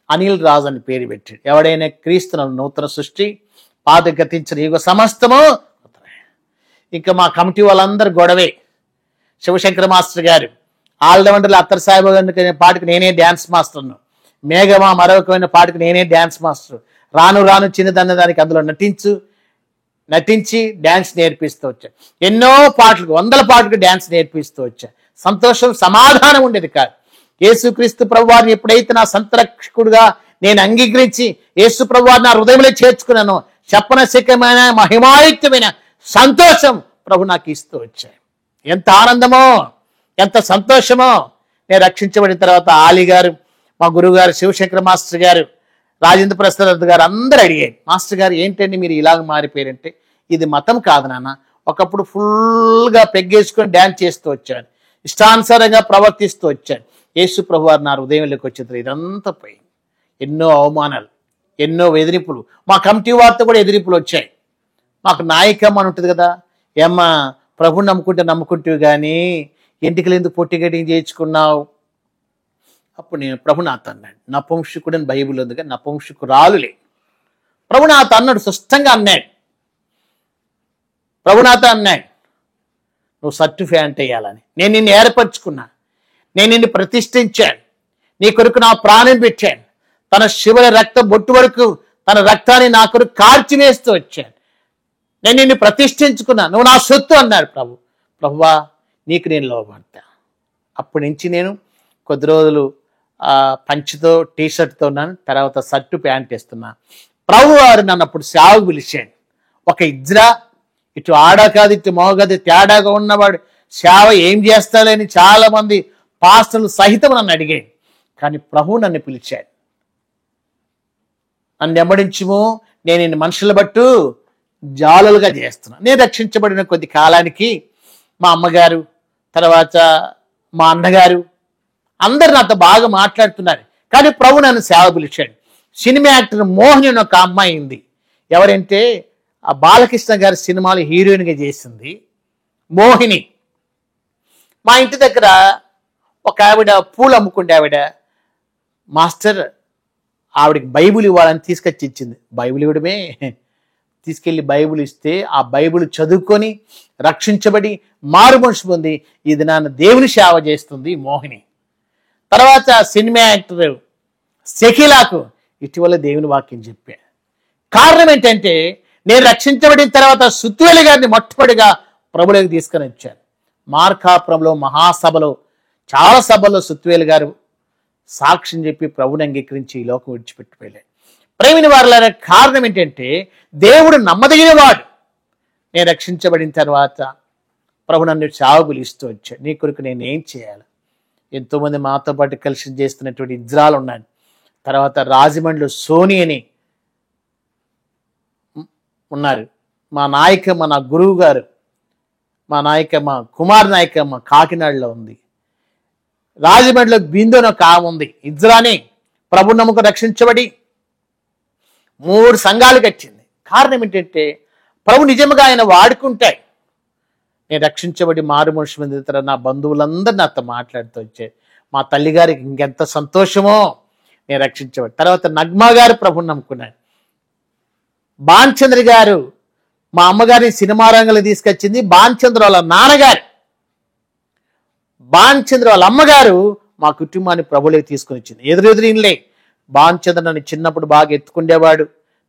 అనిల్ రాజు అని పేరు పెట్టాడు. ఎవడైనా క్రీస్తును నూతన సృష్టి, పాత గతించిన యుగ సమస్తము. ఇంకా మా కమిటీ వాళ్ళందరూ గొడవే. శివశంకర మాస్టర్ గారు ఆల్రౌండర్లు అత్తర్ సాయిబు గారి పాటకు నేనే డ్యాన్స్ మాస్టర్ను. మేఘమా మరొకమైన పాటకు నేనే డ్యాన్స్ మాస్టర్. రాను చిన్నదన్న దానికి అందులో నటించి డ్యాన్స్ నేర్పిస్తూ వచ్చా. ఎన్నో పాటలకు 100 పాటలకు డ్యాన్స్ నేర్పిస్తూ వచ్చా. సంతోషం, సమాధానం ఉండేది కాదు. యేసుక్రీస్తు ప్రభువారిని ఎప్పుడైతే నా సంతరక్షకుడుగా నేను అంగీకరించి యేసు ప్రభువారిని నా హృదయంలో చేర్చుకున్నానో చెప్పనశక్యమైన మహిమాయుక్తమైన సంతోషం ప్రభు నాకు ఇస్తూ వచ్చాయి. ఎంత ఆనందమో, ఎంత సంతోషమో. నేను రక్షించబడిన తర్వాత ఆలీ గారు మా గురువుగారు శివశంకర మాస్టర్ గారు, రాజేంద్ర ప్రసాద్ గారు అందరూ అడిగారు, మాస్టర్ గారు ఏంటండి మీరు ఇలాగ మారిపోయారంటే, ఇది మతం కాదు నాన్న, ఒకప్పుడు ఫుల్గా పెగ్గేసుకొని డ్యాన్స్ చేస్తూ వచ్చాను, ఇష్టానుసారంగా ప్రవర్తిస్తూ వచ్చాను. యేసు ప్రభు వారు నా హృదయంలోకి వచ్చిన ఇదంతా పోయింది. ఎన్నో అవమానాలు, ఎన్నో ఎదిరింపులు, మా కమిటీ వారితో కూడా ఎదిరింపులు వచ్చాయి. మాకు నాయకమ్మ అని ఉంటుంది కదా, ఏమ్మా ప్రభుని నమ్ముకుంటూ కానీ ఎంటికలు ఎందుకు పొట్టిగడ్డి చేయించుకున్నావు? అప్పుడు నేను ప్రభునాథ్ అన్నాడు, నపుంసకుడు అని బైబిల్ ఉంది కానీ నపుంసకురాలులే. ప్రభునాథ్ అన్నాడు, స్పష్టంగా అన్నాడు. ప్రభునాథ అన్నాడు, నువ్వు సర్టిఫికేట్ వేయాలని, నేను నిన్ను ఏర్పరచుకున్నా, నేను నిన్ను ప్రతిష్ఠించాను, నీ కొరకు నా ప్రాణం పెట్టాను, తన శివుల రక్త బొట్టు వరకు తన రక్తాన్ని నా కొరకు కార్చివేస్తూ వచ్చాను, నేను నిన్ను ప్రతిష్ఠించుకున్నా, నువ్వు నా సొత్తు అన్నాడు ప్రభువా నీకు నేను లోబడతా. అప్పటి నుంచి నేను కొద్ది రోజులు పంచితో టీషర్ట్తో ఉన్నాను, తర్వాత షర్టు ప్యాంట్ వేస్తున్నా. ప్రభు వారు నన్ను అప్పుడు సేవకు పిలిచాడు. ఒక ఇజ్రా, ఇటు ఆడ కాదు ఇటు మోగది తేడాగా ఉన్నవాడు సేవ ఏం చేస్తాడని చాలా మంది పాస్టర్లు సహితం నన్ను అడిగాడు. కానీ ప్రభు నన్ను పిలిచాడు, నన్ను వెంబడించుము, నేను నిన్ను మనుషుల బట్టు జాలులుగా చేస్తున్నా. నేను రక్షించబడిన కొద్ది కాలానికి మా అమ్మగారు, తర్వాత మా అన్నగారు అందరు నాతో బాగా మాట్లాడుతున్నారు. కానీ ప్రభు నన్ను సేవ పిలిచాడు. సినిమా యాక్టర్ మోహిని అని ఒక అమ్మాయి ఉంది. ఎవరంటే ఆ బాలకృష్ణ గారి సినిమాలు హీరోయిన్గా చేసింది మోహిని. మా ఇంటి దగ్గర ఒక ఆవిడ పూలు అమ్ముకుంటే ఆవిడ మాస్టర్ ఆవిడకి బైబిల్ ఇవ్వాలని తీసుకొచ్చి ఇచ్చింది. బైబిల్ ఇవ్వడమే, తీసుకెళ్ళి బైబిల్ ఇస్తే ఆ బైబిల్ చదువుకొని రక్షించబడి మారు మనసు పొంది ఇది నాన్న దేవుని సేవ చేస్తుంది మోహిని. తర్వాత సినిమా యాక్టర్ షకీలాకు ఇటీవల దేవుని వాక్యం చెప్పా. కారణం ఏంటంటే నేను రక్షించబడిన తర్వాత సుత్వేలి గారిని మొట్టమొదటిగా ప్రభులోకి తీసుకొని వచ్చాను. మార్కాపురంలో మహాసభలో చాలా సభల్లో సుత్వేలి గారు సాక్ష్యం చెప్పి ప్రభుని అంగీకరించి ఈ లోకం విడిచిపెట్టిపోయాడు. ప్రేమిని వారుల కారణం ఏంటంటే దేవుడు నమ్మదగిన వాడు. నేను రక్షించబడిన తర్వాత ప్రభు నన్ను సేవకులు ఇస్తూ వచ్చాడు. నీ కొరకు నేను ఏం చేయాలి? ఎంతోమంది మాతో పాటు కలిసి చేస్తున్నటువంటి ఇజ్రాలు ఉన్నాడు. తర్వాత రాజమండ్రిలో సోని అని ఉన్నారు. మా నాయకమ్మ, నా గురువు గారు, మా నాయకమ్మ కుమార్ నాయకమ్మ కాకినాడలో ఉంది. రాజమండ్రిలో బిందు అని ఒక ఆమె ఉంది. ఇజ్రాని ప్రభు నమ్మకం రక్షించబడి 3 సంఘాలు కట్టింది. కారణం ఏంటంటే ప్రభు నిజంగా ఆయన వాడుకుంటాయి. నేను రక్షించబడి మారు మనుషు మంది నా బంధువులందరూ నాతో మాట్లాడుతూ వచ్చారు. మా తల్లిగారికి ఇంకెంత సంతోషమో నేను రక్షించబడి. తర్వాత నగ్మా గారు ప్రభుని నమ్ముకున్నాడు. బాన్చంద్ర గారు మా అమ్మగారిని సినిమా రంగంలో తీసుకొచ్చింది. బాన్చంద్ర వాళ్ళ నాన్నగారు, బాన్చంద్ర వాళ్ళ అమ్మగారు మా కుటుంబాన్ని ప్రభులోకి తీసుకుని వచ్చింది. ఎదురెదురులే బాన్చంద్ర నన్ను చిన్నప్పుడు బాగా ఎత్తుకుండేవాడు,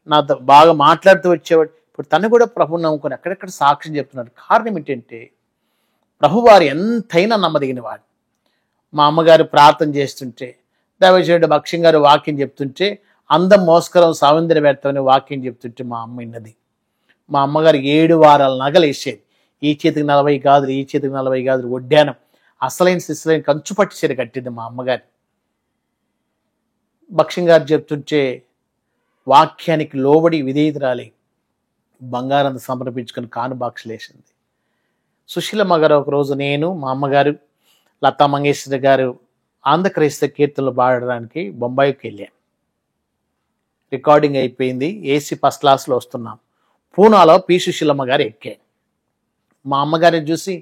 నాతో బాగా మాట్లాడుతూ వచ్చేవాడు. ఇప్పుడు తను కూడా ప్రభుని నమ్ముకొని అక్కడెక్కడ సాక్ష్యం చెప్తున్నాడు. కారణం ఏంటంటే ప్రభువారు ఎంతైనా నమ్మదగిన వాడు. మా అమ్మగారు ప్రార్థన చేస్తుంటే, దైవజనుడు భక్ష్యం గారు వాక్యం చెప్తుంటే, అందం మోస్కరం సౌందర్య వ్యర్థమని వాక్యం చెప్తుంటే మా అమ్మ విన్నది. మా అమ్మగారు 7 వారాల నగలు వేసేది. ఈ చేతికి 40 గాజులు, ఈ చేతికి 40 గాజులు, వడ్డానం, అసలైన శిశులైన కంచు పట్టి చీర కట్టింది మా అమ్మగారు. భక్ష్యం గారు చెప్తుంటే వాక్యానికి లోబడి విధేయురాలి బంగారం సమర్పించుకొని కానుబాక్సులు వేసింది. సుశీలమ్మ గారు ఒకరోజు నేను, మా అమ్మగారు, లతా మంగేశ్వర్ గారు ఆంధ్రక్రైస్తవ కీర్తనలు పాడడానికి బొంబాయికి వెళ్ళాం. రికార్డింగ్ అయిపోయింది. ఏసీ ఫస్ట్ క్లాస్లో వస్తున్నాం. పూనాలో పి సుశీలమ్మ గారు ఎక్కారు. మా అమ్మగారిని చూసి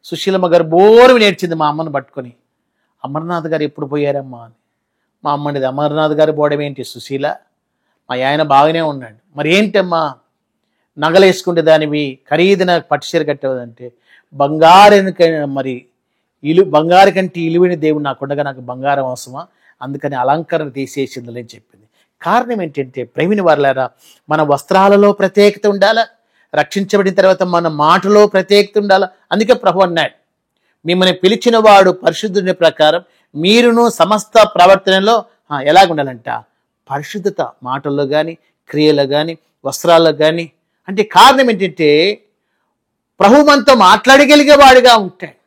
సుశీలమ్మ గారు బోరు నేర్చింది మా అమ్మను పట్టుకొని. అమర్నాథ్ గారు ఎప్పుడు పోయారమ్మా అని. మా అమ్మనిది, అమర్నాథ్ గారు పోవడం ఏంటి సుశీల, మా ఆయన బాగానే ఉన్నాడు. మరి ఏంటమ్మా నగలు వేసుకుంటే దానివి ఖరీదైన పట్టుచీర కట్టేదంటే, బంగారు కంటే ఇలువైన దేవుడు నాకుండగా నాకు బంగారం అవసరమా, అందుకని అలంకరణ తీసేసిందని చెప్పింది. కారణం ఏంటంటే ప్రేమిని వారలారా, మన వస్త్రాలలో ప్రత్యేకత ఉండాలా, రక్షించబడిన తర్వాత మన మాటలో ప్రత్యేకత ఉండాలా. అందుకే ప్రభు అన్నాడు, మిమ్మల్ని పిలిచిన వాడు పరిశుద్ధుని ప్రకారం మీరును సమస్త ప్రవర్తనలో ఎలాగుండాలంట, పరిశుద్ధత, మాటల్లో కానీ, క్రియలో కానీ, వస్త్రాల్లో కానీ. అంటే కారణం ఏంటంటే ప్రభు మనతో మాట్లాడగలిగే వాడిగా ఉంటాడు.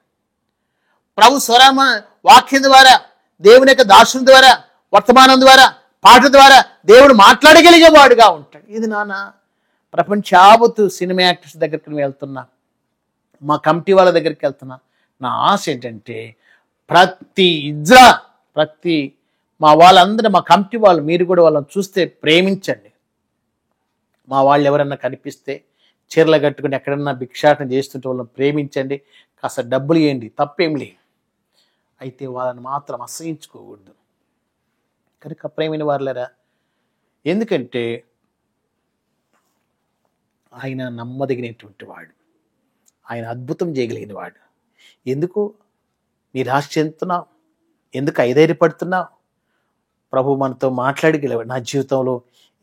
ప్రభు స్వరామ వాక్యం ద్వారా, దేవుని యొక్క దాసుని ద్వారా వర్తమానం ద్వారా, పాట ద్వారా దేవుడు మాట్లాడగలిగేవాడుగా ఉంటాడు. ఇది నాన్న ప్రపంచావత్తు సినిమా యాక్టర్స్ దగ్గరికి నేను వెళ్తున్నా, మా కమిటీ వాళ్ళ దగ్గరికి వెళ్తున్నా. నా ఆశ ఏంటంటే ప్రతి మా వాళ్ళందరూ, మా కమిటీ వాళ్ళు, మీరు కూడా వాళ్ళని చూస్తే ప్రేమించండి. మా వాళ్ళు ఎవరన్నా కనిపిస్తే చీరలు కట్టుకుని ఎక్కడన్నా భిక్షాటన చేస్తుంటే వాళ్ళని ప్రేమించండి, కాస్త డబ్బులు ఇవ్వండి, తప్పేం లేదు. అయితే వాళ్ళని మాత్రం అసహించుకోకూడదు. కనుక ప్రేమైన వారులేరా, ఎందుకంటే ఆయన నమ్మదగినటువంటి వాడు, ఆయన అద్భుతం చేయగలిగిన వాడు. ఎందుకు నిరాశ చెందుతున్నావు? ఎందుకు ఐధైర్యపడుతున్నావు? ప్రభు మనతో మాట్లాడగలిగాడు. నా జీవితంలో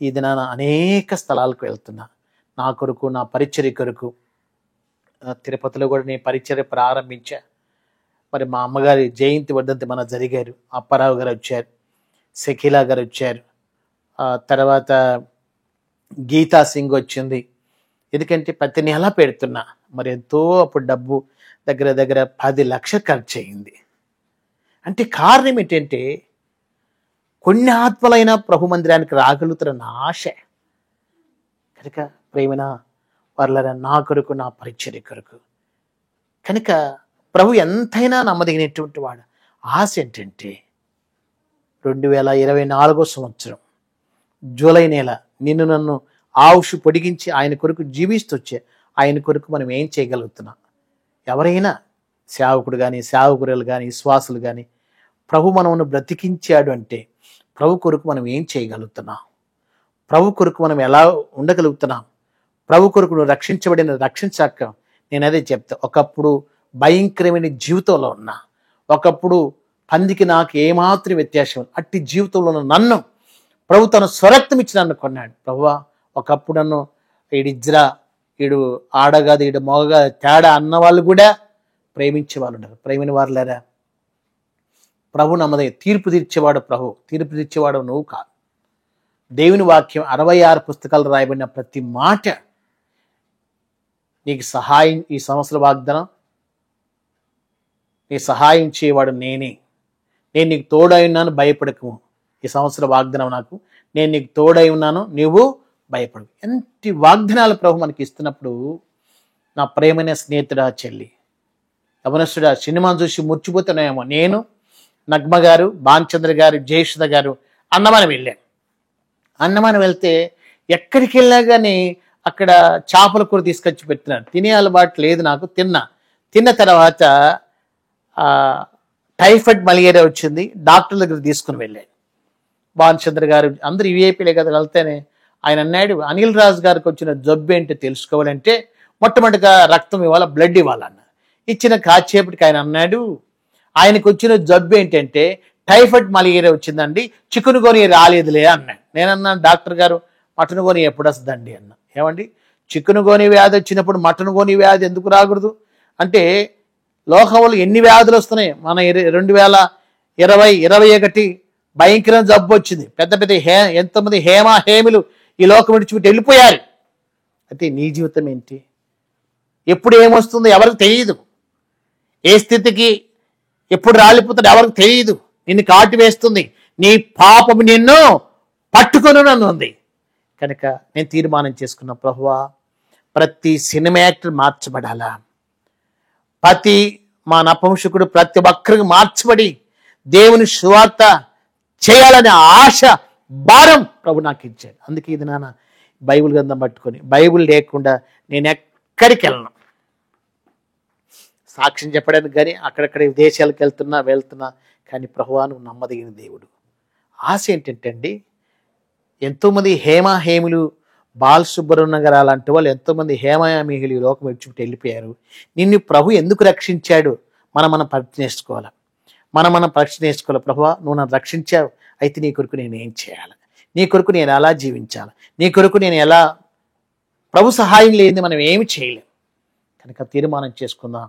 ఈ దినాన అనేక స్థలాలకు వెళ్తున్నా, నా కొరకు, నా పరిచర్య కొరకు. తిరుపతిలో కూడా నేను పరిచర్య ప్రారంభించా. మరి మా అమ్మగారి జయంతి వర్ధంతి మన జరిగారు. అప్పారావు గారు వచ్చారు, శకీలా గారు వచ్చారు, తర్వాత గీతా సింగ్ వచ్చింది. ఎందుకంటే ప్రతి నెల పెడుతున్నా. మరి ఎంతో అప్పుడు డబ్బు దగ్గర దగ్గర 10 లక్షలు ఖర్చు అయింది. అంటే కారణం ఏంటంటే కొన్ని ఆత్మలైన ప్రభు మందిరానికి రాగలుగుతున్న ఆశ. కనుక ప్రేమైన వాళ్ళ నా కొరకు, నా పరిచర్య కొరకు, కనుక ప్రభు ఎంతైనా నమ్మదగినటువంటి వాడు. ఆశ ఏంటంటే 2024 సంవత్సరం జూలై నెల నిన్ను నన్ను ఆయుష్ పొడిగించి ఆయన కొరకు జీవిస్తూ వచ్చే ఆయన కొరకు మనం ఏం చేయగలుగుతున్నాం? ఎవరైనా సేవకుడు కానీ, సేవకురాలు కానీ, విశ్వాసులు కానీ, ప్రభు మనల్ని బ్రతికించాడు అంటే ప్రభు కొరకు మనం ఏం చేయగలుగుతున్నాం? ప్రభు కొరకు మనం ఎలా ఉండగలుగుతున్నాం? ప్రభు కొరకు నువ్వు రక్షించబడిన రక్షించాక నేను అదే చెప్తా. ఒకప్పుడు భయంకరమైన జీవితంలో ఉన్నా, ఒకప్పుడు పందికి నాకు ఏమాత్రం వ్యత్యాసం, అట్టి జీవితంలో నన్ను ప్రభు తన స్వరక్తం ఇచ్చి నన్ను కొన్నాడు. ప్రభువా, ఒకప్పుడు నన్ను ఈడిజ్రా, ఈడు ఆడగాదు, ఈడు మొగగా తేడా అన్న వాళ్ళు కూడా ప్రేమించే వాళ్ళు ఉన్నారు. ప్రేమిన వారు లేరా? ప్రభు నమ్మదే తీర్పు తీర్చేవాడు ప్రభు, తీర్పు తీర్చేవాడు నువ్వు కాదు. దేవుని వాక్యం 66 పుస్తకాలు రాయబడిన ప్రతి మాట నీకు సహాయం. ఈ సంవత్సర వాగ్దానం, నీ సహాయం చేయవాడు నేనే. నేను నీకు తోడై ఉన్నాను, భయపడకు. ఈ సంవత్సర వాగ్దానం నాకు, నేను నీకు తోడై ఉన్నాను, నువ్వు భయపడు. ఎంటి వాగ్దానాలు ప్రభు మనకి ఇస్తున్నప్పుడు, నా ప్రేమైన స్నేహితుడా, చెల్లి, యవనస్తుడా, సినిమా చూసి ముర్చిపోతున్నాయేమో. నేను, నగ్మ గారు, భానుచంద్ర గారు, జయసుధ గారు అన్నమానం వెళ్ళాం. అన్నమానం వెళ్తే ఎక్కడికి వెళ్ళినా కానీ అక్కడ చేపల కూర తీసుకొచ్చి పెట్టినారు. తినే అలవాటు లేదు నాకు. తిన్న తర్వాత టైఫాయిడ్ మలేరియా వచ్చింది. డాక్టర్ దగ్గర తీసుకుని వెళ్ళాను. భానుచంద్ర గారు అందరూ విఐపీలే కదా వెళ్తేనే ఆయన అన్నాడు, అనిల్ రాజు గారికి వచ్చిన జబ్బు ఏంటో తెలుసుకోవాలంటే మొట్టమొదటిగా రక్తం ఇవ్వాలా, బ్లడ్ ఇవ్వాలన్న. ఇచ్చిన కాసేపటికి ఆయన అన్నాడు, ఆయనకు వచ్చిన జబ్బు ఏంటంటే టైఫాయిడ్ మలేరియా వచ్చిందండి, చికెన్ గోని రాలేదులే అన్నాడు. నేనన్నాను, డాక్టర్ గారు మటన్ గోని ఎప్పుడు వస్తుందండి అన్న. ఏమండి, చికెన్ గోని వ్యాధి వచ్చినప్పుడు మటన్ గోని వ్యాధి ఎందుకు రాకూడదు అంటే, లోకంలో ఎన్ని వ్యాధులు వస్తున్నాయి. మన 2020-21 భయంకరమైన జబ్బు వచ్చింది. పెద్ద పెద్ద ఎంతమంది హేములు ఈ లోకం విడిచిపెట్టి వెళ్ళిపోయారు. అయితే నీ జీవితం ఏంటి? ఎప్పుడు ఏమొస్తుందో ఎవరికి తెలియదు. ఏ స్థితికి ఎప్పుడు రాలిపోతుందో ఎవరికి తెలియదు. నిన్ను కాటి వేస్తుంది, నీ పాపం నిన్ను పట్టుకొని ఉంది. కనుక నేను తీర్మానం చేసుకున్న, ప్రభువా, ప్రతి సినిమా యాక్టర్ మార్చబడాలా, ప్రతి మా నపుంసకుడు ప్రతి ఒక్కరికి మార్చబడి దేవుని సువార్త చేయాలనే ఆశ, భారం ప్రభు నాకు ఇచ్చాడు. అందుకే ఇది నాన్న బైబిల్ గ్రంథం పట్టుకొని, బైబిల్ లేకుండా నేను ఎక్కడికి వెళ్ళను. సాక్ష్యం చెప్పడానికి కానీ అక్కడక్కడ విదేశాలకు వెళ్తున్నా కానీ ప్రభువా నువ్వు నమ్మదగిన దేవుడు. ఆశ ఏంటంటే అండి, ఎంతోమంది హేములు, బాలసుబ్రహ్మణ్యం గారు అలాంటి వాళ్ళు ఎంతోమంది హేమయామిహిలు ఈ లోకం విడిచిపెట్టి వెళ్ళిపోయారు. నిన్ను ప్రభు ఎందుకు రక్షించాడు? మనం ప్రశ్న నేర్చుకోవాలి. ప్రభువా, నువ్వు నన్ను రక్షించావు, అయితే నీ కొరకు నేను ఏం చేయాలి? నీ కొరకు నేను ఎలా జీవించాలి? నీ కొరకు నేను ఎలా? ప్రభు సహాయం లేనిది మనం ఏమి చేయలేం. కనుక తీర్మానం చేసుకుందాం.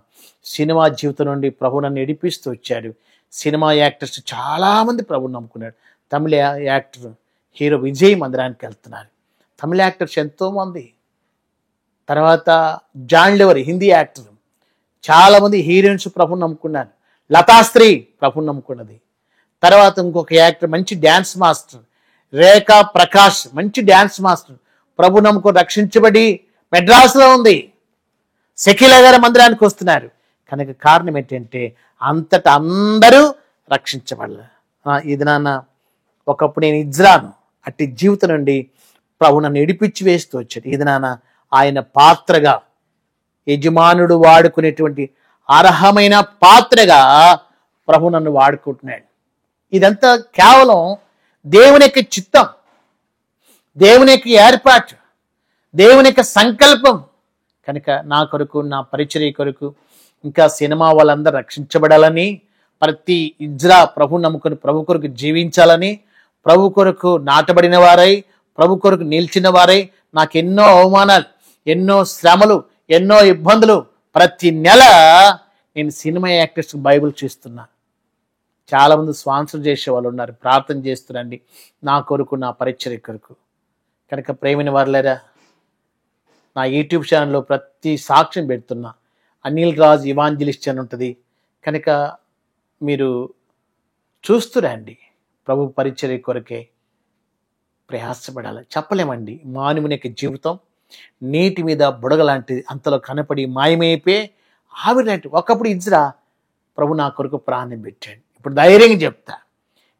సినిమా జీవితం నుండి ప్రభు నన్ను నడిపిస్తూ వచ్చాడు. సినిమా యాక్టర్స్ చాలామంది ప్రభుని నమ్ముకున్నాడు. తమిళ యాక్టర్ హీరో విజయ్ మందిరానికి వెళ్తున్నారు. తమిళ యాక్టర్స్ ఎంతోమంది. తర్వాత జాన్ లెవర్ హిందీ యాక్టర్, చాలామంది హీరోయిన్స్ ప్రభుని నమ్ముకున్నారు. లతాశ్రీ ప్రభుని నమ్ముకున్నది. తర్వాత ఇంకొక యాక్టర్ మంచి డ్యాన్స్ మాస్టర్ రేఖా ప్రకాష్, మంచి డ్యాన్స్ మాస్టర్, ప్రభు నమ్మకం రక్షించబడి మెడ్రాస్లో ఉంది, శకీలా గారి మందిరానికి వస్తున్నారు. కనుక కారణం ఏంటంటే అంతటా అందరూ రక్షించబడలే. ఇది నాన్న ఒకప్పుడు నేను ఇజ్రాను, అట్టి జీవితం నుండి ప్రభు నన్ను ఇడిపించి వేస్తూ వచ్చాడు. ఇది నాన్న ఆయన పాత్రగా, యజమానుడు వాడుకునేటువంటి అర్హమైన పాత్రగా ప్రభు నన్ను వాడుకుంటున్నాడు. ఇదంతా కేవలం దేవుని యొక్క చిత్తం, దేవుని యొక్క ఏర్పాటు, దేవుని యొక్క సంకల్పం. కనుక నా కొరకు, నా పరిచర్య కొరకు, ఇంకా సినిమా వాళ్ళందరూ రక్షించబడాలని, ప్రతి ఇజ్రా ప్రభు నమ్ముకుని ప్రభు కొరకు జీవించాలని, ప్రభు కొరకు నాటబడిన వారై, ప్రభు కొరకు నిలిచిన వారై, నాకు ఎన్నో అవమానాలు, ఎన్నో శ్రమలు, ఎన్నో ఇబ్బందులు, ప్రతి నెల నేను సినిమా యాక్టర్స్కి బైబిల్ చూస్తున్నా. చాలామంది స్పాన్సర్ చేసే వాళ్ళు ఉన్నారు, ప్రార్థన చేస్తురండి నా కొరకు, నా పరిచర్య కొరకు. కనుక ప్రేమిన వారులేరా, నా యూట్యూబ్ ఛానల్లో ప్రతి సాక్ష్యం పెడుతున్నా. అనిల్ రాజ్ ఇవాంజలిస్ట్ అని ఉంటుంది. కనుక మీరు చూస్తురండి, ప్రభు పరిచర్య కొరకే ప్రయాసపడాలి. చెప్పలేమండి, మానవుని యొక్క జీవితం నీటి మీద బుడగ లాంటిది, అంతలో కనపడి మాయమైపోయి ఆవిరినట్టు. ఒకప్పుడు ఇజ్రా ప్రభు నా కొరకు ప్రాణం పెట్టాడు. ఇప్పుడు ధైర్యంగా చెప్తా,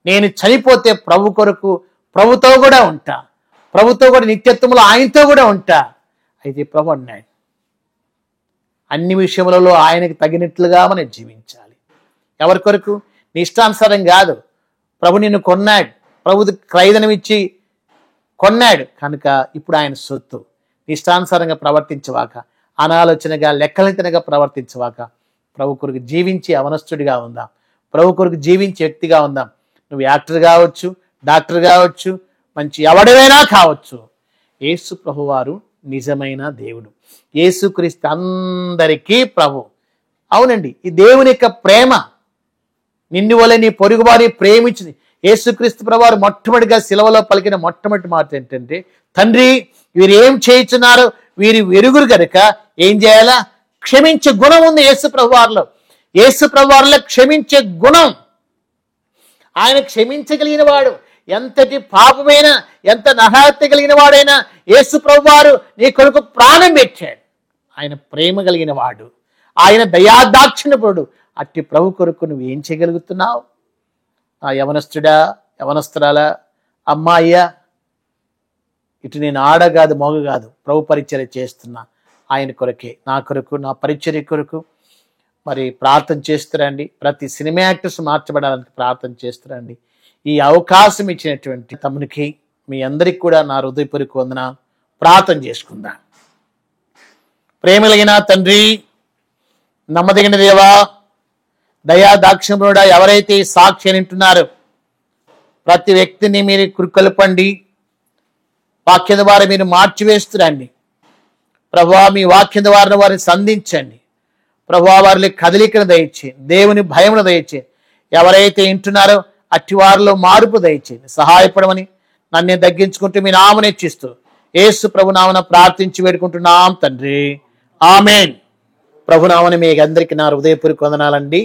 నేను చనిపోతే ప్రభు కొరకు ప్రభుతో కూడా ఉంటా, ప్రభుతో కూడా నిత్యత్వంలో ఆయనతో కూడా ఉంటా. అయితే ప్రభు అన్నాడు, అన్ని విషయములలో ఆయనకు తగినట్లుగా మనం జీవించాలి. ఎవరి కొరకు? నీ ఇష్టానుసారం కాదు. ప్రభు నిన్ను కొన్నాడు, ప్రభు క్రయధనం ఇచ్చి కొన్నాడు. కనుక ఇప్పుడు ఆయన సొత్తు. నీ ఇష్టానుసారంగా ప్రవర్తించవాక, అనాలోచనగా లెక్కలెత్తనగా ప్రవర్తించవాక, ప్రభు కొరకు జీవించి అవనస్తుడిగా ఉందాం, ప్రభు కొరకు జీవించే వ్యక్తిగా ఉందాం. నువ్వు యాక్టర్ కావచ్చు, డాక్టర్ కావచ్చు, మంచి ఎవడైనా కావచ్చు. యేసు ప్రభు వారు నిజమైన దేవుడు. యేసుక్రీస్తు అందరికీ ప్రభు. అవునండి, ఈ దేవుని యొక్క ప్రేమ, నిన్ను వలె నీ పొరుగు వారి ప్రేమించింది. యేసుక్రీస్తు ప్రభు వారు మొట్టమొదటిగా శిలువలో పలికిన మొట్టమొదటి మాట ఏంటంటే, తండ్రి వీరు ఏం చేయించున్నారో వీరి వెరుగురు కనుక ఏం చేయాలా? క్షమించే గుణం ఉంది యేసు ప్రభు వారిలో. యేసు ప్రభు వారిలో క్షమించే గుణం. ఆయన క్షమించగలిగిన వాడు. ఎంతటి పాపమైనా, ఎంత నరహత్య కలిగిన వాడైనా యేసు ప్రభు వారు నీ కొరకు ప్రాణం పెట్టాడు. ఆయన ప్రేమ కలిగిన వాడు, ఆయన దయాదాక్షిణ్యపరుడు. అట్టి ప్రభు కొరకు నువ్వు ఏం చేయగలుగుతున్నావు? ఆ యవనస్తుడా, యవనస్తురాలా, అమ్మాయ్యా, ఇటు నేను ఆడ కాదు, మగ కాదు, ప్రభు పరిచర్య చేస్తున్నా. ఆయన కొరకే, నా కొరకు, నా పరిచర్య కొరకు మరి ప్రార్థన చేస్తురండి. ప్రతి సినిమా యాక్టర్స్ మార్చబడాలని ప్రార్థన చేస్తురండి. ఈ అవకాశం ఇచ్చినటువంటి తమ్మునికి, మీ అందరికి కూడా నా హృదయపూర్వక వందనాలు. ప్రార్థన చేసుకుందాం. ప్రేమలగిన తండ్రి, నమ్మదగిన దేవా, దయా దాక్షిణ్యుడా, ఎవరైతే ఈ సాక్ష్యం వింటున్నారో ప్రతి వ్యక్తిని మీరు కురుకొల్పండి. వాక్యం ద్వారా మీరు మార్చివేస్తురండి. ప్రభువా, మీ వాక్యం ద్వారా వారిని సంధించండి. ప్రభువా, వారిని కదలికను దయచేయండి, దేవుని భయమును దయచేయండి. ఎవరైతే వింటున్నారో అట్టి వారిలో మార్పు దయచేయండి, సహాయపడమని నన్ను తగ్గించుకుంటూ మీ నామమును హెచ్చిస్తూ యేసు ప్రభు నామమున ప్రార్థించి వేడుకుంటున్నాం తండ్రి, ఆమేన్. ప్రభు నామమున మీ అందరికీ నా హృదయపూర్వక వందనాలండి.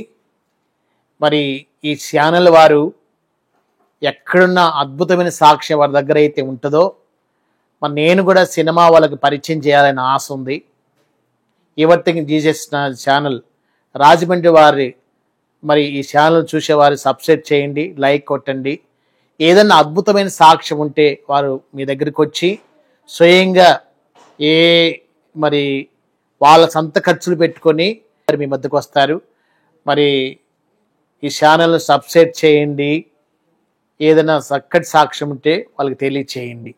మరి ఈ ఛానల్ వారు ఎక్కడున్న అద్భుతమైన సాక్ష్యం వారి దగ్గర అయితే ఉంటుందో, మరి నేను కూడా సినిమా వాళ్ళకి పరిచయం చేయాలని ఆశ ఉంది. యువర్తింగ్ జీసస్ ఛానల్ రాజమండ్రి వారి మరి ఈ ఛానల్ చూసేవారు సబ్స్క్రైబ్ చేయండి, లైక్ కొట్టండి. ఏదన్నా అద్భుతమైన సాక్ష్యం ఉంటే వారు మీ దగ్గరికి వచ్చి స్వయంగా మరి వాళ్ళ సొంత ఖర్చులు పెట్టుకొని మీ మధ్యకు వస్తారు. మరి ఈ ఛానల్ సబ్స్క్రైబ్ చేయండి. ఏదైనా చక్కటి సాక్ష్యం ఉంటే వాళ్ళకి తెలియచేయండి.